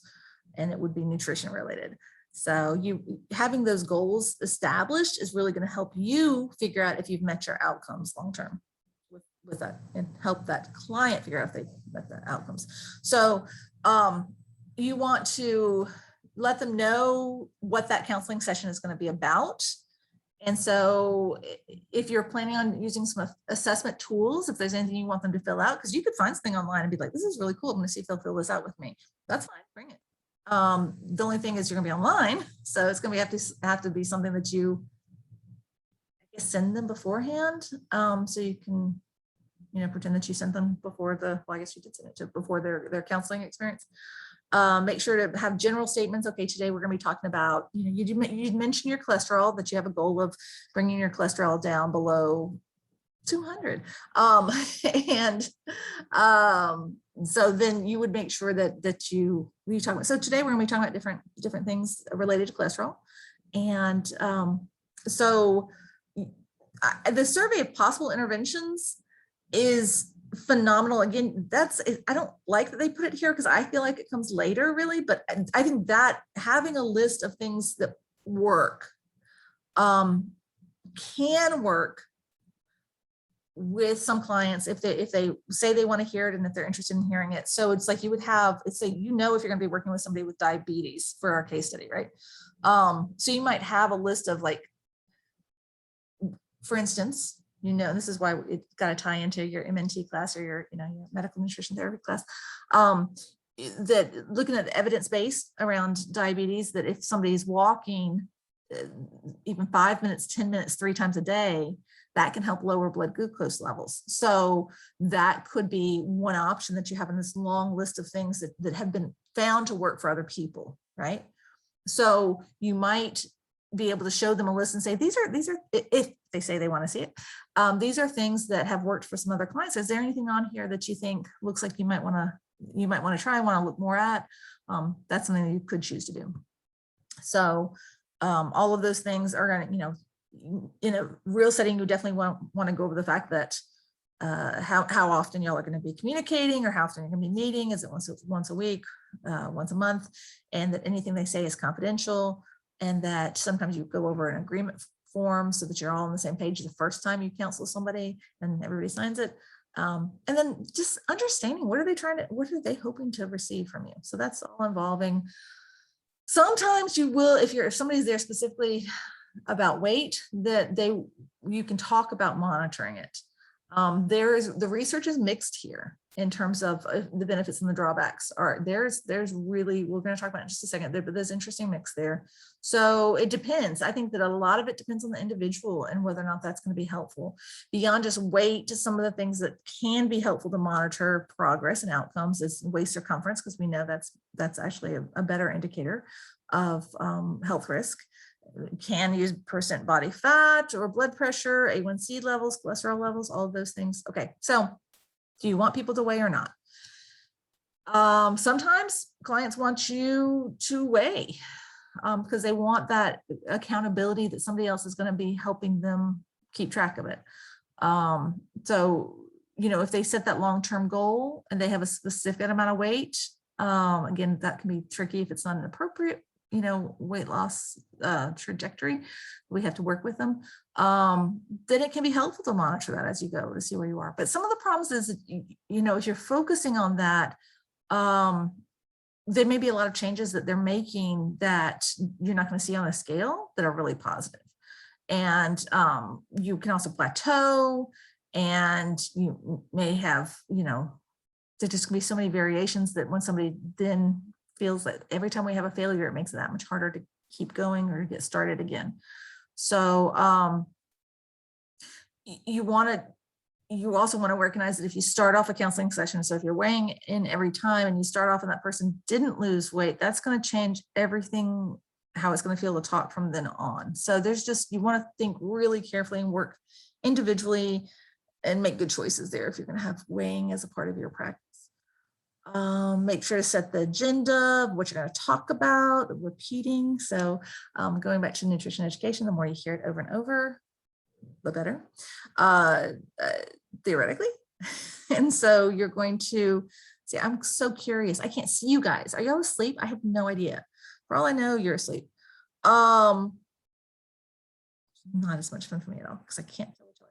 and it would be nutrition related. So having those goals established is really going to help you figure out if you've met your outcomes long-term with that, and help that client figure out if they met the outcomes. So you want to let them know what that counseling session is going to be about. And so if you're planning on using some assessment tools, if there's anything you want them to fill out, because you could find something online and be like, this is really cool, I'm going to see if they'll fill this out with me. That's fine, bring it. The only thing is you're going to be online, so it's going to have to be something that you, I guess, send them beforehand, so you can, pretend that you sent them before well, I guess you did send it to before their counseling experience. Make sure to have general statements. Okay, today we're going to be talking about, you mentioned your cholesterol, that you have a goal of bringing your cholesterol down below 200. So then you would make sure that you talk about. So today we're going to be talking about different things related to cholesterol. And so the survey of possible interventions is phenomenal. Again, I don't like that they put it here because I feel like it comes later really, but I think that having a list of things that work can work with some clients if they say they want to hear it and if they're interested in hearing it. So it's like you would have, if you're going to be working with somebody with diabetes for our case study, right? So you might have a list of, like, for instance, this is why it's got to tie into your MNT class or your medical nutrition therapy class. That looking at the evidence base around diabetes, that if somebody's walking even 5 minutes, 10 minutes, 3 times a day, that can help lower blood glucose levels. So that could be one option that you have in this long list of things that have been found to work for other people, right? So you might be able to show them a list and say, these are, if they say they want to see it, these are things that have worked for some other clients. Is there anything on here that you think looks like you might want to try, want to look more at? That's something that you could choose to do. So all of those things are going to, in a real setting, you definitely want to go over the fact that how often y'all are going to be communicating, or how often you're going to be meeting. Is it once a week, once a month, and that anything they say is confidential, and that sometimes you go over an agreement form so that you're all on the same page the first time you counsel somebody and everybody signs it. And then just understanding what are they hoping to receive from you. So that's all involving. Sometimes you will, if somebody's there specifically about weight, that you can talk about monitoring it. The research is mixed here in terms of the benefits and the drawbacks. There's really, we're going to talk about it in just a second, but there's interesting mix there. So it depends. I think that a lot of it depends on the individual and whether or not that's going to be helpful. Beyond just weight, to some of the things that can be helpful to monitor progress and outcomes is waist circumference, because we know that's actually a better indicator of health risk. Can use percent body fat or blood pressure, A1C levels, cholesterol levels, all of those things. Okay, so do you want people to weigh or not? Sometimes clients want you to weigh because they want that accountability that somebody else is going to be helping them keep track of it. So, if they set that long-term goal and they have a specific amount of weight, again, that can be tricky if it's not an appropriate weight loss trajectory. We have to work with them. Then it can be helpful to monitor that as you go to see where you are. But some of the problems is that, if you're focusing on that, there may be a lot of changes that they're making that you're not going to see on a scale that are really positive. And you can also plateau, and you may have, there's just gonna be so many variations that when somebody then feels that every time we have a failure, it makes it that much harder to keep going or to get started again. So you also want to recognize that if you start off a counseling session, so if you're weighing in every time and you start off and that person didn't lose weight, that's going to change everything, how it's going to feel to talk from then on. So there's just, you want to think really carefully and work individually and make good choices there if you're going to have weighing as a part of your practice. Make sure to set the agenda of what you're going to talk about, repeating. So going back to nutrition education, the more you hear it over and over, the better, theoretically. And so you're going to see, I'm so curious. I can't see you guys. Are y'all asleep? I have no idea. For all I know, you're asleep. Not as much fun for me at all because I can't tell which way.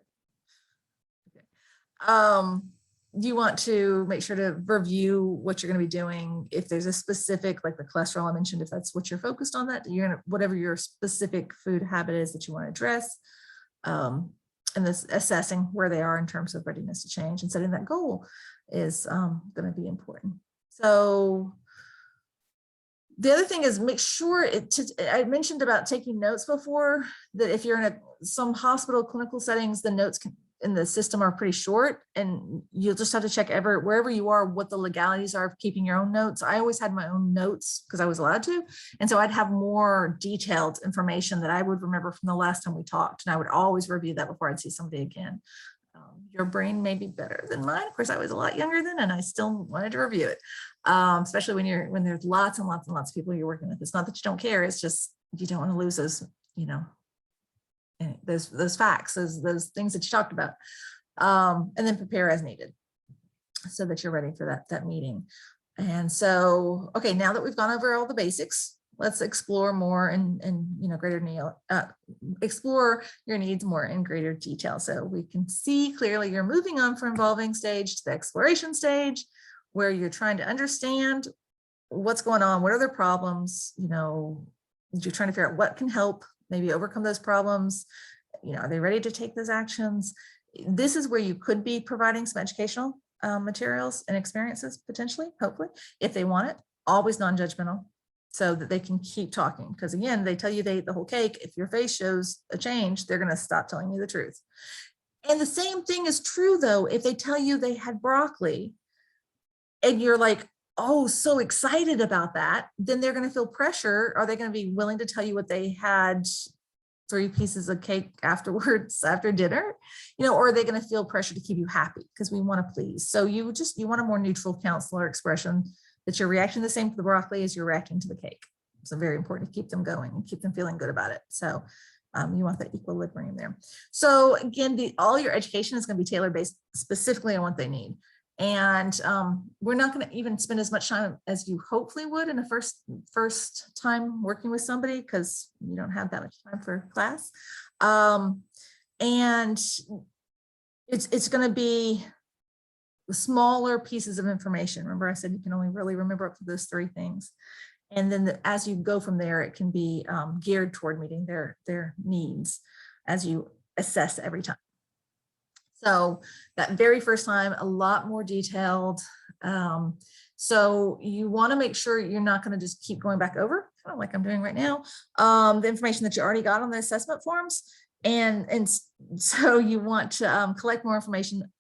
You want to make sure to review what you're going to be doing. If there's a specific, like the cholesterol I mentioned, if that's what you're focused on, that you're gonna, whatever your specific food habit is that you want to address, and this assessing where they are in terms of readiness to change and setting that goal is going to be important. So the other thing is make sure I mentioned about taking notes before, that if you're in some hospital clinical settings, the notes in the system are pretty short and you'll just have to check wherever you are, what the legalities are of keeping your own notes. I always had my own notes because I was allowed to. And so I'd have more detailed information that I would remember from the last time we talked. And I would always review that before I'd see somebody again. Your brain may be better than mine. Of course, I was a lot younger then and I still wanted to review it. Especially when there's lots and lots and lots of people you're working with. It's not that you don't care. It's just, you don't want to lose those, those facts, those things that you talked about, and then prepare as needed so that you're ready for that meeting. And so, okay, now that we've gone over all the basics, let's explore more and explore your needs more in greater detail. So we can see clearly you're moving on from involving stage to the exploration stage, where you're trying to understand what's going on, what are their problems, you're trying to figure out what can help maybe overcome those problems. Are they ready to take those actions? This is where you could be providing some educational materials and experiences, potentially, hopefully, if they want it, always non-judgmental, so that they can keep talking. Because again, they tell you they ate the whole cake. If your face shows a change, they're going to stop telling you the truth. And the same thing is true, though, if they tell you they had broccoli and you're like, oh, so excited about that, then they're going to feel pressure. Are they going to be willing to tell you what they had 3 pieces of cake afterwards, after dinner, or are they going to feel pressure to keep you happy? Because we want to please. So you want a more neutral counselor expression that you're reacting the same to the broccoli as you're reacting to the cake. So very important to keep them going and keep them feeling good about it. So you want that equilibrium there. So again, all your education is going to be tailor based specifically on what they need. And we're not going to even spend as much time as you hopefully would in a first time working with somebody, because you don't have that much time for class. And it's going to be smaller pieces of information. Remember, I said you can only really remember up to those 3 things. And then as you go from there, it can be geared toward meeting their needs as you assess every time. So that very first time, a lot more detailed. So you want to make sure you're not going to just keep going back over, kind of like I'm doing right now, the information that you already got on the assessment forms. And so you want to collect more information,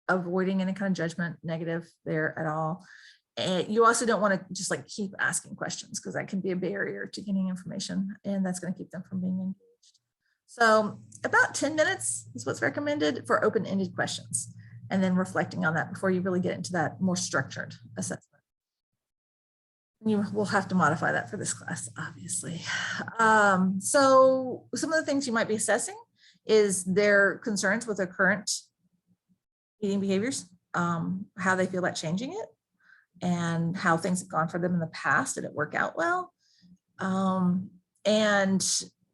avoiding any kind of judgment, negative there at all. And you also don't want to just like keep asking questions, because that can be a barrier to getting information, and that's going to keep them from being engaged. So about 10 minutes is what's recommended for open-ended questions, and then reflecting on that before you really get into that more structured assessment. You will have to modify that for this class, obviously. So some of the things you might be assessing is their concerns with their current eating behaviors, how they feel about changing it, and how things have gone for them in the past. Did it work out well? And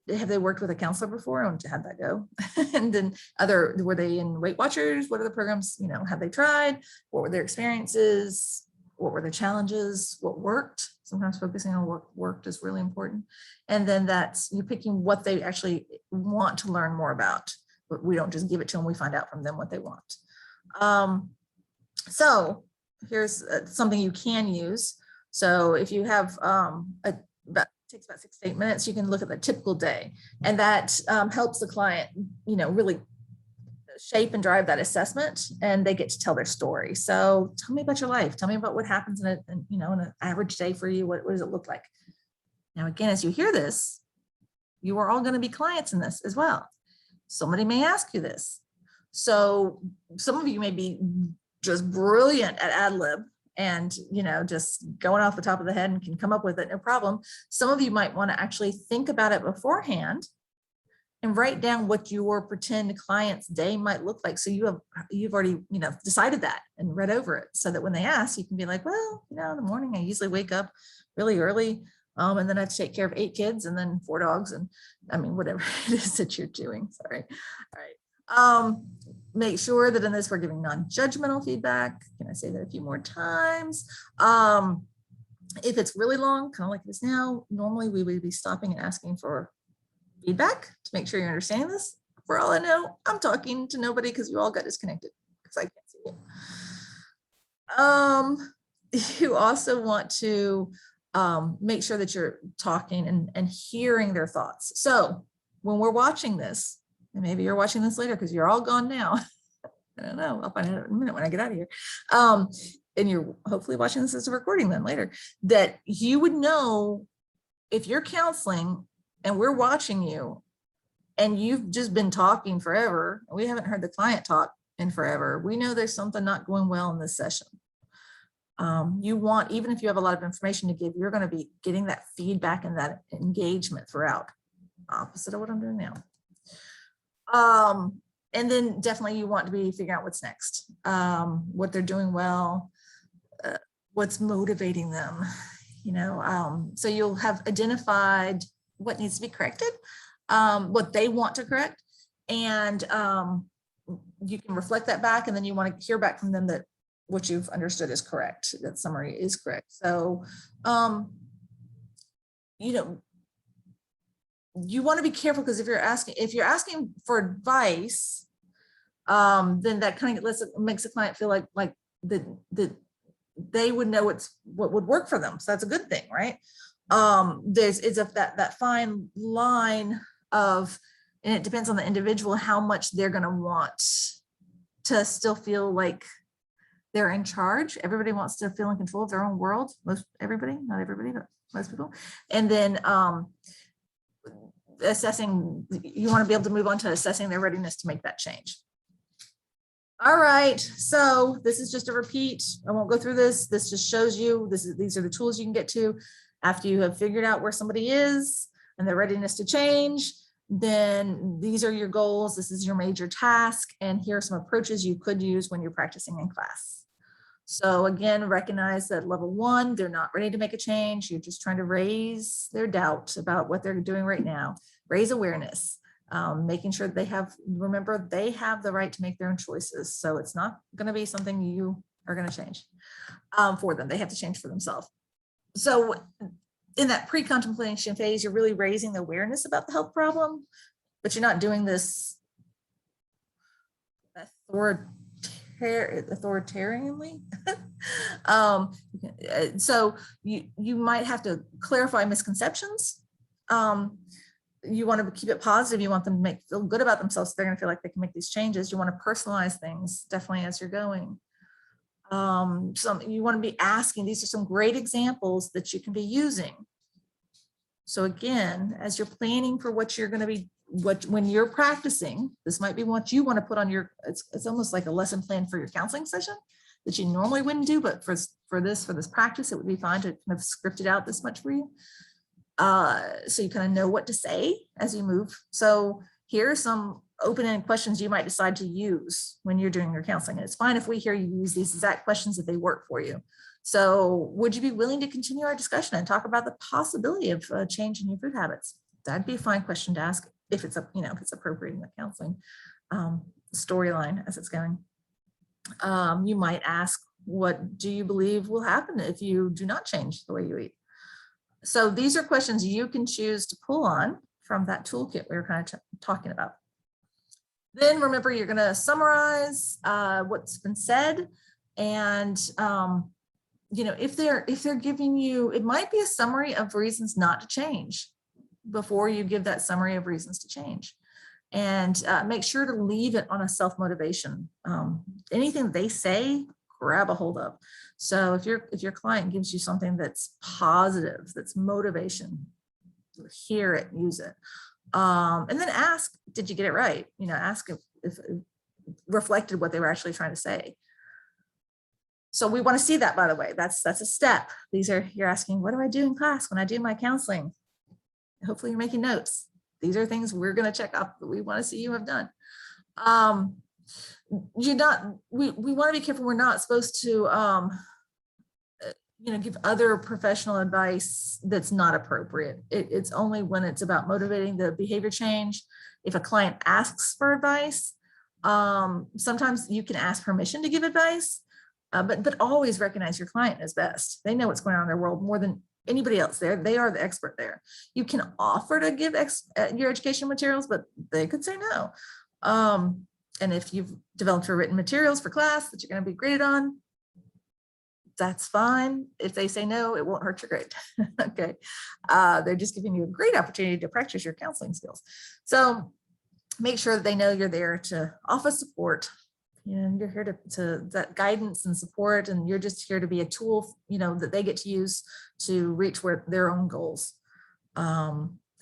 have they worked with a counselor before, and how'd that go? And then were they in Weight Watchers? What are the programs, have they tried? What were their experiences? What were the challenges? What worked? Sometimes focusing on what worked is really important. And then you're picking what they actually want to learn more about, but we don't just give it to them. We find out from them what they want. So here's something you can use. So if you have takes about 6 to 8 minutes, you can look at the typical day, and that helps the client, really shape and drive that assessment, and they get to tell their story. So tell me about your life. Tell me about what happens in in an average day for you. What does it look like? Now, again, as you hear this, you are all going to be clients in this as well. Somebody may ask you this. So some of you may be just brilliant at ad lib and, just going off the top of the head and can come up with it, no problem. Some of you might want to actually think about it beforehand and write down what your pretend client's day might look like. So you've already, decided that and read over it, so that when they ask, you can be like, well, in the morning, I usually wake up really early. And then I have to take care of 8 kids and then 4 dogs. And whatever it is that you're doing. Sorry. All right. Make sure that in this, we're giving non-judgmental feedback. Can I say that a few more times? If it's really long, kind of like this now, normally we would be stopping and asking for feedback to make sure you're understanding this. For all I know, I'm talking to nobody because you all got disconnected because I can't see you. You also want to make sure that you're talking and hearing their thoughts. So when we're watching this, and maybe you're watching this later because you're all gone now. I don't know. I'll find out in a minute when I get out of here. And you're hopefully watching this as a recording then later, that you would know if you're counseling and we're watching you and you've just been talking forever, we haven't heard the client talk in forever, we know there's something not going well in this session. You want, even if you have a lot of information to give, you're going to be getting that feedback and that engagement throughout, opposite of what I'm doing now. And then definitely you want to be figuring out what's next, what they're doing well, what's motivating them, so you'll have identified what needs to be corrected, what they want to correct, and you can reflect that back, and then you want to hear back from them that what you've understood is correct, that summary is correct. So, you want to be careful, because if you're asking for advice, then that kind of makes the client feel like that they would know what would work for them. So that's a good thing, right? There's that fine line of, and it depends on the individual how much they're going to want to still feel like they're in charge. Everybody wants to feel in control of their own world. Everybody, not everybody, but most people. And then assessing, you want to be able to move on to assessing their readiness to make that change. All right, so this is just a repeat. I won't go through this. This just shows you, these are the tools you can get to after you have figured out where somebody is and their readiness to change. Then these are your goals. This is your major task. And here are some approaches you could use when you're practicing in class. So again, recognize that level 1, they're not ready to make a change. You're just trying to raise their doubt about what they're doing right now. Raise awareness, making sure remember, they have the right to make their own choices. So it's not going to be something you are going to change for them. They have to change for themselves. So in that pre-contemplation phase, you're really raising the awareness about the health problem, but you're not doing this authoritarianly. So you might have to clarify misconceptions. You want to keep it positive. You want them to feel good about themselves. So they're going to feel like they can make these changes. You want to personalize things definitely as you're going. You want to be asking, these are some great examples that you can be using. So again, as you're planning for what you're going to be, when you're practicing, this might be what you want to put on your, it's almost like a lesson plan for your counseling session that you normally wouldn't do, but for this practice, it would be fine to kind of script it out this much for you. So you kind of know what to say as you move. So here are some open-ended questions you might decide to use when you're doing your counseling. And it's fine if we hear you use these exact questions if they work for you. So would you be willing to continue our discussion and talk about the possibility of a change in your food habits? That'd be a fine question to ask if it's if it's appropriate in the counseling storyline as it's going. You might ask, what do you believe will happen if you do not change the way you eat? So these are questions you can choose to pull on from that toolkit we were kind of talking about. Then remember, you're going to summarize what's been said And, you know, if they're giving you, it might be a summary of reasons not to change before you give that summary of reasons to change. And make sure to leave it on a self-motivation. Anything they say, grab a hold of. So if your client gives you something that's positive, that's motivation, hear it, use it. And then ask, did you get it right? You know, ask if it reflected what they were actually trying to say. So we want to see that, by the way. That's a step. You're asking, what do I do in class when I do my counseling? Hopefully you're making notes. These are things we're going to check off that we want to see you have done. We want to be careful. We're not supposed to, you know, give other professional advice that's not appropriate. It's only when it's about motivating the behavior change. If a client asks for advice, sometimes you can ask permission to give advice, but always recognize your client is best. They know what's going on in their world more than anybody else there. They are the expert there. You can offer to give your education materials, but they could say no. And if you've developed your written materials for class that you're going to be graded on, that's fine. If they say no, it won't hurt your grade. Okay. They're just giving you a great opportunity to practice your counseling skills. So make sure that they know you're there to offer support, and you're here to that guidance and support, and you're just here to be a tool, you know, that they get to use to reach their own goals.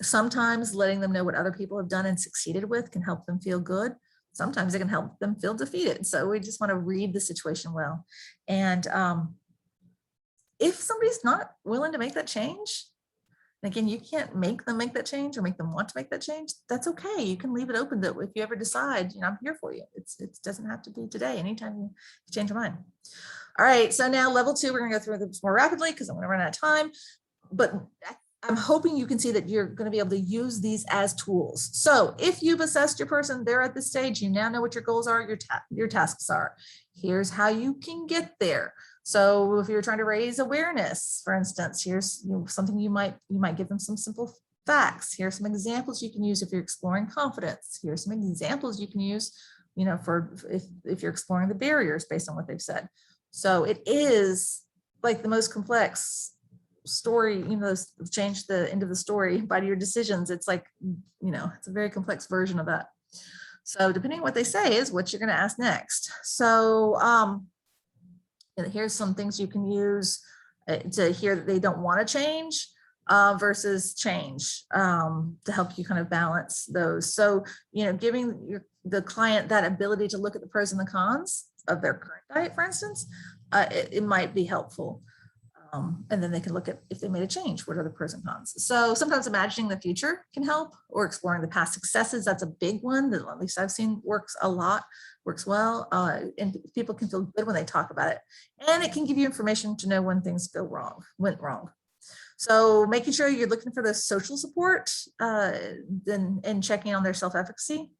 Sometimes letting them know what other people have done and succeeded with can help them feel good. Sometimes it can help them feel defeated. So we just want to read the situation well. And if somebody's not willing to make that change, and again, you can't make them make that change or make them want to make that change. That's okay. You can leave it open that if you ever decide, you know, I'm here for you. It doesn't have to be today. Anytime you change your mind. All right. So now level 2, we're going to go through this more rapidly because I'm going to run out of time. But I'm hoping you can see that you're going to be able to use these as tools. So if you've assessed your person, they're at this stage, you now know what your goals are, your tasks are. Here's how you can get there. So if you're trying to raise awareness, for instance, here's something you might give them some simple facts. Here's some examples you can use if you're exploring confidence. Here's some examples you can use, you know, for if you're exploring the barriers based on what they've said. So it is like the most complex story, you know, change the end of the story by your decisions. It's like, you know, it's a very complex version of that. So depending on what they say is what you're going to ask next. So here's some things you can use to hear that they don't want to change versus change to help you kind of balance those. So, you know, giving the client that ability to look at the pros and the cons of their current diet, for instance, it might be helpful. And then they can look at if they made a change, what are the pros and cons. So sometimes imagining the future can help, or exploring the past successes. That's a big one that at least I've seen works well. And people can feel good when they talk about it. And it can give you information to know when things went wrong. So making sure you're looking for the social support and checking on their self-efficacy.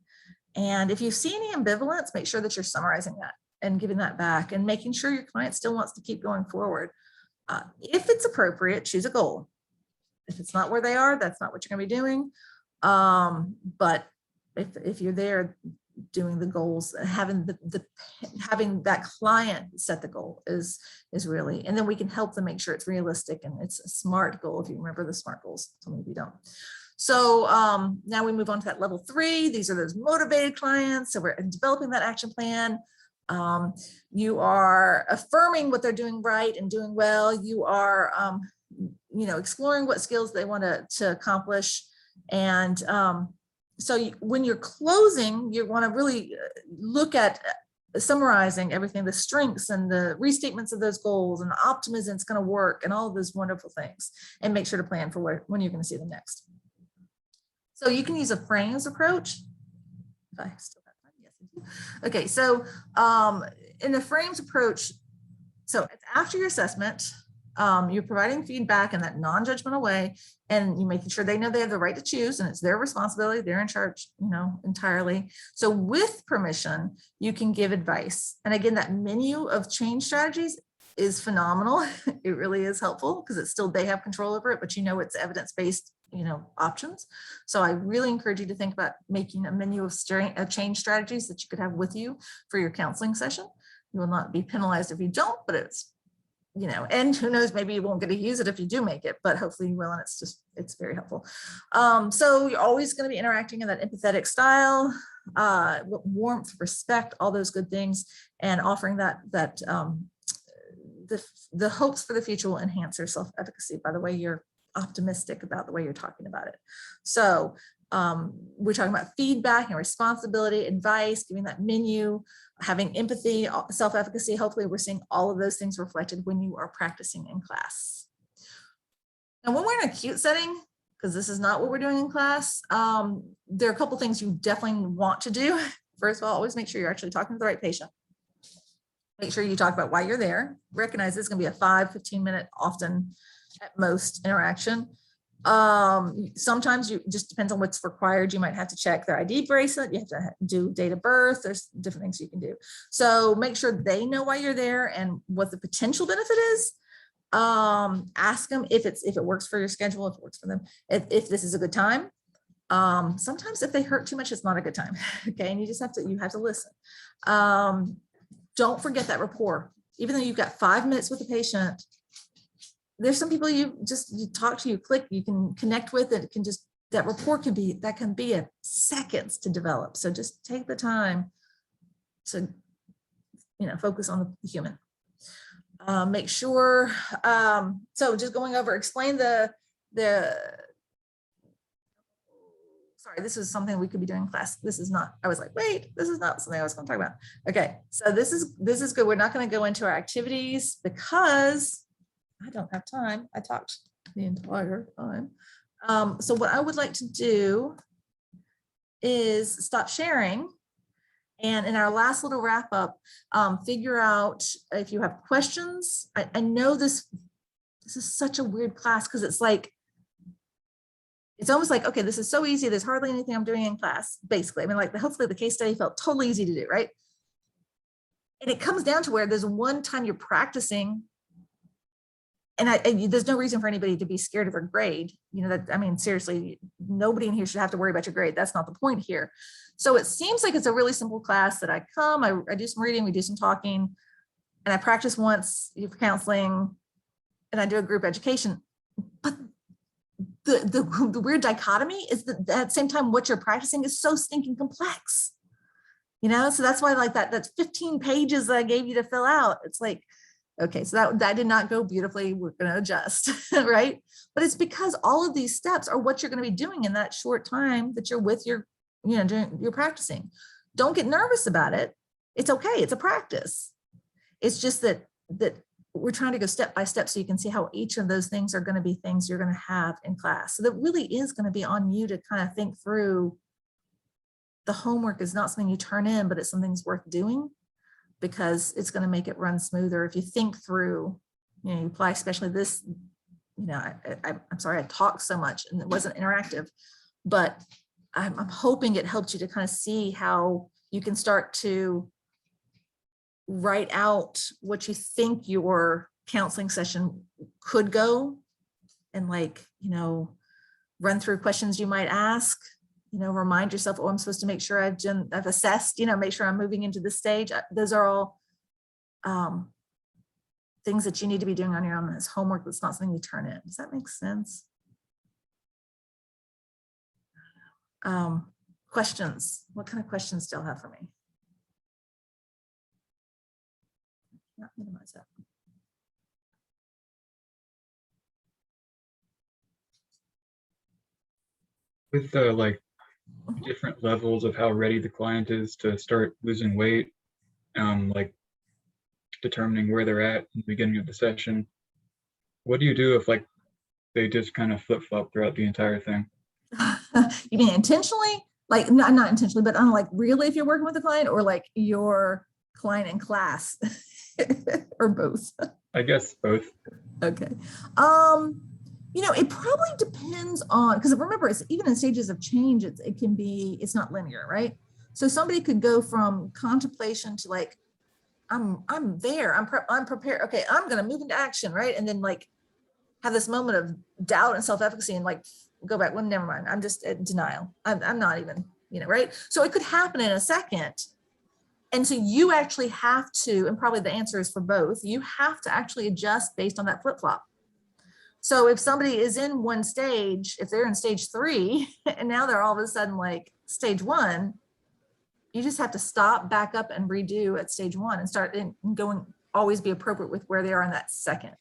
And if you see any ambivalence, make sure that you're summarizing that and giving that back and making sure your client still wants to keep going forward. If it's appropriate, choose a goal. If it's not where they are, that's not what you're going to be doing. But if you're there doing the goals, having having that client set the goal is really, and then we can help them make sure it's realistic and it's a SMART goal. If you remember the SMART goals, some of you don't. So now we move on to that level 3. These are those motivated clients. So we're developing that action plan. You are affirming what they're doing right and doing well. You are, you know, exploring what skills they want to accomplish. And so when you're closing, you want to really look at summarizing everything, the strengths and the restatements of those goals, and the optimism it's going to work, and all of those wonderful things, and make sure to plan for when you're going to see them next. So you can use a frames approach. If I still have time, yes, I do. Okay, so in the frames approach, so it's after your assessment, you're providing feedback in that non-judgmental way, and you're making sure they know they have the right to choose, and it's their responsibility. They're in charge, you know, entirely. So with permission, you can give advice. And again, that menu of change strategies is phenomenal. It really is helpful because it's still, they have control over it, but you know, it's evidence-based, you know, options. So I really encourage you to think about making a menu of change strategies that you could have with you for your counseling session. You will not be penalized if you don't, but it's, you know, and who knows, maybe you won't get to use it if you do make it, but hopefully you will. And it's very helpful. So you're always going to be interacting in that empathetic style, warmth, respect, all those good things, and offering that the hopes for the future will enhance your self-efficacy by the way you're optimistic about the way you're talking about it. So we're talking about feedback and responsibility, advice, giving that menu, having empathy, self-efficacy. Hopefully we're seeing all of those things reflected when you are practicing in class. Now, when we're in an acute setting, because this is not what we're doing in class, there are a couple things you definitely want to do. First of all, always make sure you're actually talking to the right patient. Make sure you talk about why you're there. Recognize it's going to be a 5-15 minute, often at most, interaction. Sometimes you just depends on what's required. You might have to check their ID bracelet. You have to do date of birth. There's different things you can do. So make sure they know why you're there and what the potential benefit is. Ask them if it works for your schedule, if it works for them, if this is a good time. Sometimes if they hurt too much, it's not a good time. Okay. And you just have to listen. Don't forget that rapport. Even though you've got 5 minutes with the patient, there's some people you talk to, you click, you can connect with, it can just, that rapport can be a seconds to develop. So just take the time to, focus on the human. Make sure, so just going over, explain sorry, this is something we could be doing in class. This is not, I was like, wait, this is not something I was going to talk about. Okay, so this is good. We're not going to go into our activities because I don't have time. I talked the entire time. So what I would like to do is stop sharing. And in our last little wrap up, figure out if you have questions. I know this is such a weird class because it's like, it's almost like, okay, this is so easy. There's hardly anything I'm doing in class, basically. I mean, like hopefully the case study felt totally easy to do, right? And it comes down to where there's one time you're practicing and there's no reason for anybody to be scared of a grade. I mean, seriously, nobody in here should have to worry about your grade. That's not the point here. So it seems like it's a really simple class that I come, I do some reading, we do some talking, and I practice once for counseling, and I do a group education. But the weird dichotomy is that at the same time, what you're practicing is so stinking complex. So that's why like that's 15 pages that I gave you to fill out. It's like, okay, so that did not go beautifully. We're going to adjust, right? But it's because all of these steps are what you're going to be doing in that short time that you're with your, you're practicing. Don't get nervous about it. It's okay. It's a practice. It's just that we're trying to go step by step so you can see how each of those things are going to be things you're going to have in class. So that really is going to be on you to kind of think through. The homework is not something you turn in, but it's something that's worth doing, because it's going to make it run smoother if you think through, you apply, especially this, I'm sorry I talked so much and it wasn't interactive, but I'm hoping it helped you to kind of see how you can start to write out what you think your counseling session could go, and run through questions you might ask. Remind yourself, oh, I'm supposed to make sure I've assessed, make sure I'm moving into this stage. Those are all things that you need to be doing on your own as homework. That's not something you turn in. Does that make sense? Questions. What kind of questions do you have for me? Not minimize that. With the different levels of how ready the client is to start losing weight, determining where they're at in the beginning of the session, what do you do if they just kind of flip-flop throughout the entire thing? You mean intentionally? Not intentionally, but really if you're working with a client, or your client in class, or both? I guess both. Okay. It probably depends on, because remember, it's even in stages of change, it's not linear, right? So somebody could go from contemplation to I'm there, I'm prepared. Okay, I'm going to move into action, right? And then have this moment of doubt and self-efficacy and go back. Well, never mind. I'm just at denial. I'm not even, right? So it could happen in a second. And so you actually have to, and probably the answer is for both, you have to actually adjust based on that flip-flop. So if somebody is in one stage, if they're in stage 3, and now they're all of a sudden like stage 1, you just have to stop, back up, and redo at stage 1 and start and going, always be appropriate with where they are in that second.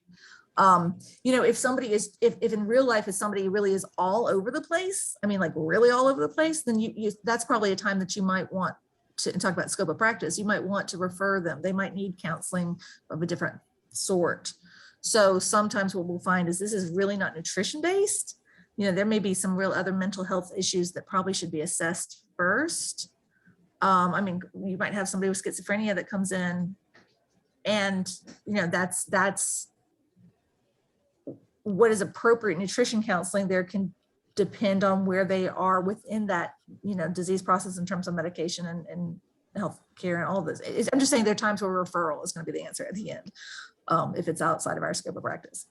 You know, if somebody is, if in real life, if somebody really is all over the place, I mean, like really all over the place, then you that's probably a time that you might want to talk about scope of practice. You might want to refer them. They might need counseling of a different sort. So sometimes what we'll find is this is really not nutrition based. You know, there may be some real other mental health issues that probably should be assessed first. I mean, you might have somebody with schizophrenia that comes in, and you know, that's what is appropriate nutrition counseling there can depend on where they are within that, you know, disease process in terms of medication and health care and all of this. I'm just saying there are times where referral is going to be the answer at the end, if it's outside of our scope of practice.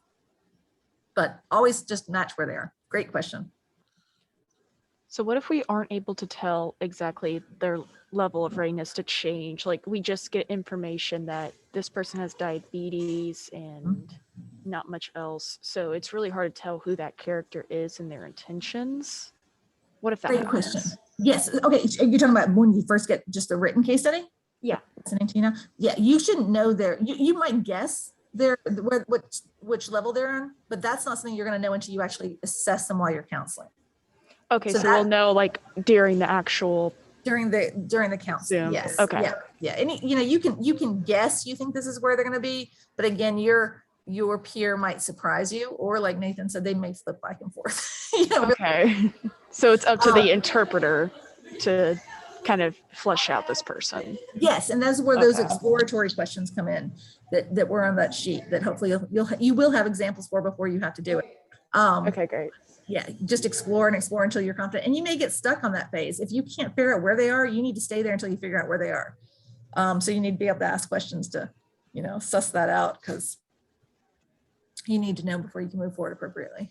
But always just match where they are. Great question. So what if we aren't able to tell exactly their level of readiness to change? Like we just get information that this person has diabetes and not much else. So it's really hard to tell who that character is and their intentions. What if that Great happens? question. Yes. Okay. You're talking about when you first get just a written case study? Yeah. Listening to you now. Yeah. You shouldn't know you might guess which level they're in, but that's not something you're going to know until you actually assess them while you're counseling. Okay, So so we'll know like during the actual during the counseling. Zoom. Yes. Okay. Yeah. Yeah. And you know, you can guess you think this is where they're going to be, but again, your peer might surprise you, or like Nathan said, they may flip back and forth. You know, Okay. So it's up to the interpreter to kind of flesh out this person. yes, and that's where those Okay. exploratory questions come in that were on that sheet that hopefully you will have examples for before you have to do it. Okay, great. Yeah, just explore and explore until you're confident. And you may get stuck on that phase. If you can't figure out where they are, you need to stay there until you figure out where they are. So you need to be able to ask questions to, you know, suss that out, because you need to know before you can move forward appropriately.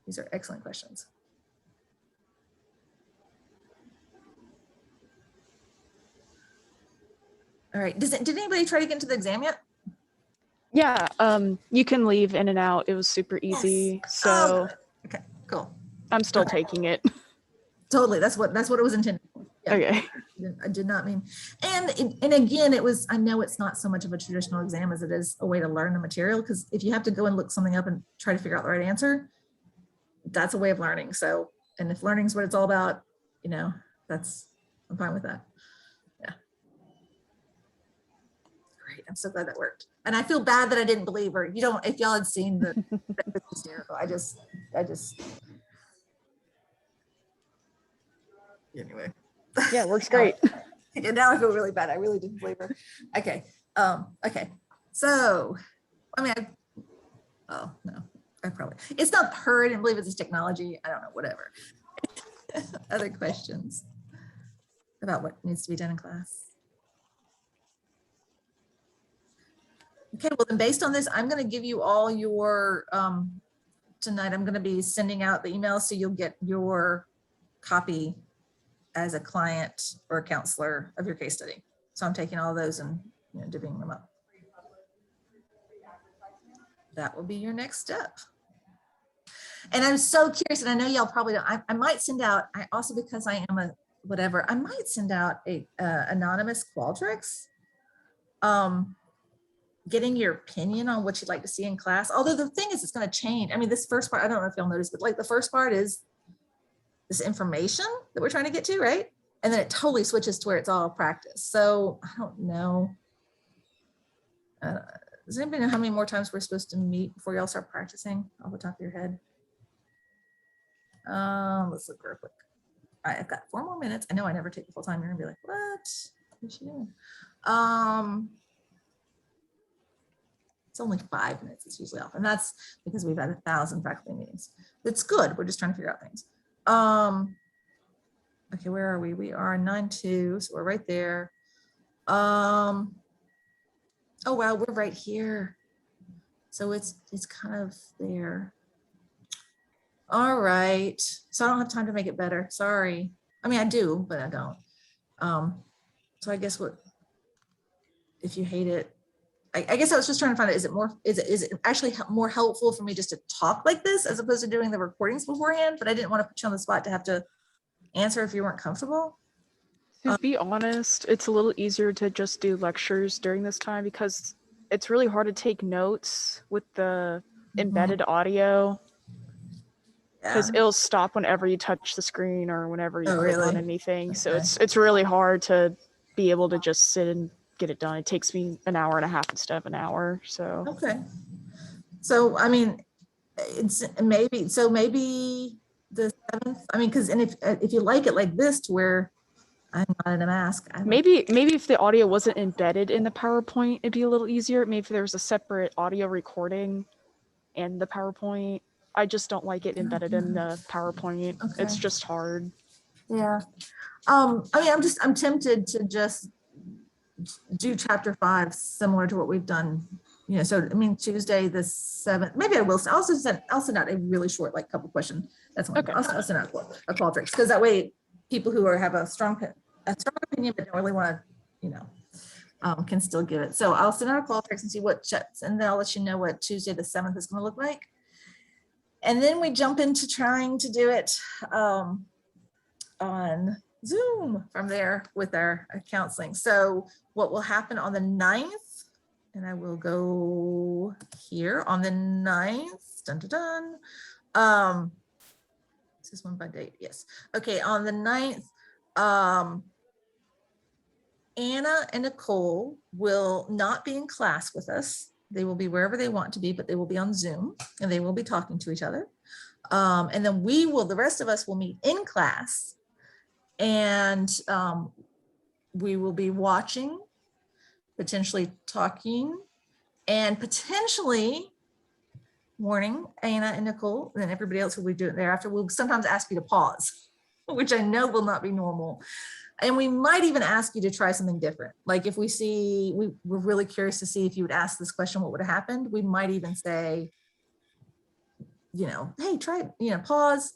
These are excellent questions. All right, did anybody try to get into the exam yet? Yeah, you can leave in and out. It was super easy. Yes. So Oh, okay, cool. I'm still Okay. taking it. Totally, that's what it was intended for. Yeah. Okay. I did not mean, and again, it was, I know it's not so much of a traditional exam as it is a way to learn the material, because if you have to go and look something up and try to figure out the right answer, that's a way of learning. So, and if learning is what it's all about, you know, I'm fine with that. Yeah. Great, I'm so glad that worked. And I feel bad that I didn't believe her. If y'all had seen that was hysterical. I just, anyway. Yeah, it works great. And now I feel really bad. I really didn't believe her. Okay. Okay. So, I mean, oh no, it's not her. I didn't believe it's technology. I don't know, whatever. Other questions about what needs to be done in class? Okay, well then based on this, I'm going to give you all your, tonight I'm going to be sending out the emails, so you'll get your copy as a client or a counselor of your case study. So I'm taking all those and, you know, divvying them up. That will be your next step. And I'm so curious, and I know y'all probably don't, I might send out, I also, because I am a whatever, I might send out a anonymous Qualtrics, getting your opinion on what you'd like to see in class. Although the thing is, it's going to change. I mean, this first part, I don't know if y'all noticed, but like the first part is this information that we're trying to get to, right? And then it totally switches to where it's all practice. So I don't know. Does anybody know how many more times we're supposed to meet before y'all start practicing off the top of your head? Let's look real quick. All right, I've got 4 more minutes. I know I never take the full time. You're gonna be like, what is she doing? It's only 5 minutes. It's usually off, and that's because we've had 1,000 faculty meetings. It's good. We're just trying to figure out things. Okay, where are we? We are 9-2, so we're right there. Oh wow, we're right here. So it's kind of there. All right. So I don't have time to make it better. Sorry. I mean, I do, but I don't. So I guess what, if you hate it, I guess I was just trying to find out, is it actually more helpful for me just to talk like this as opposed to doing the recordings beforehand? But I didn't want to put you on the spot to have to answer if you weren't comfortable. To be honest, it's a little easier to just do lectures during this time because it's really hard to take notes with the embedded audio because Yeah. it'll stop whenever you touch the screen or whenever you Oh, click on really? anything. So Okay. it's really hard to be able to just sit and get it done. It takes me an hour and a half instead of an hour. So Okay. So, I mean, it's maybe the 7th, I mean, because, and if you like it like this to where I'm not in a mask. maybe if the audio wasn't embedded in the PowerPoint, it'd be a little easier. Maybe if there was a separate audio recording and the PowerPoint. I just don't like it embedded in the PowerPoint. Okay. It's just hard. Yeah. I mean, I'm tempted to just do chapter 5 similar to what we've done. You know, so I mean, Tuesday the 7th, maybe I will. I'll send out a really short, like couple question. That's one. Okay. I'll send out a call tricks because that way people who have a strong opinion but don't really want to, you know, can still give it. So I'll send out a call tricks and see what checks, and then I'll let you know what Tuesday the 7th is going to look like. And then we jump into trying to do it on Zoom from there with our counseling. So what will happen on the 9th, and I will go here on the 9th, dun, dun, dun. This is one by date, yes. Okay, on the 9th, Anna and Nicole will not be in class with us. They will be wherever they want to be, but they will be on Zoom and they will be talking to each other. And then the rest of us will meet in class, and we will be watching, potentially talking, and potentially warning Anna and Nicole and everybody else who will be doing it thereafter. We'll sometimes ask you to pause, which I know will not be normal. And we might even ask you to try something different. Like if we're really curious to see if you would ask this question, what would have happened? We might even say, you know, hey, try, you know, pause.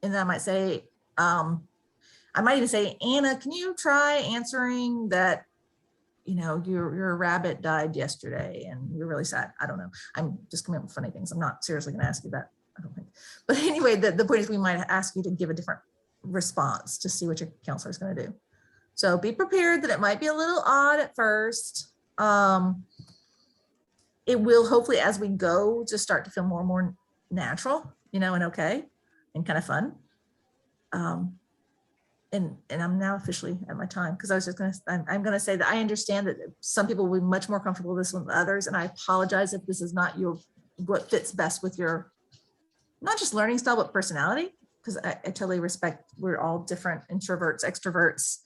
And then I might say, I might even say, Anna, can you try answering that, you know, your rabbit died yesterday and you're really sad. I don't know. I'm just coming up with funny things. I'm not seriously going to ask you that, I don't think. But anyway, the point is we might ask you to give a different response to see what your counselor is going to do. So be prepared that it might be a little odd at first. It will hopefully, as we go, just start to feel more and more natural, you know, and okay, and kind of fun. And I'm now officially at my time, because I was just going to, I'm going to say that I understand that some people will be much more comfortable with this than others. And I apologize if this is not what fits best with your, not just learning style, but personality, because I totally respect, we're all different, introverts, extroverts.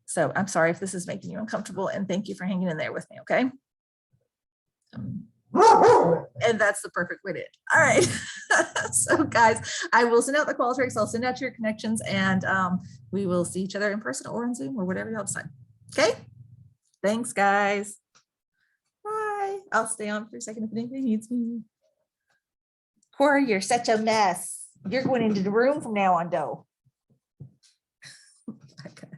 So I'm sorry if this is making you uncomfortable, and thank you for hanging in there with me. Okay. And that's the perfect way to end. All right. So guys, I will send out the call tricks. I'll send out your connections, and we will see each other in person or on Zoom or whatever y'all decide. Okay. Thanks, guys. Bye. I'll stay on for a second if anybody needs me. Corey, you're such a mess. You're going into the room from now on, though. Okay.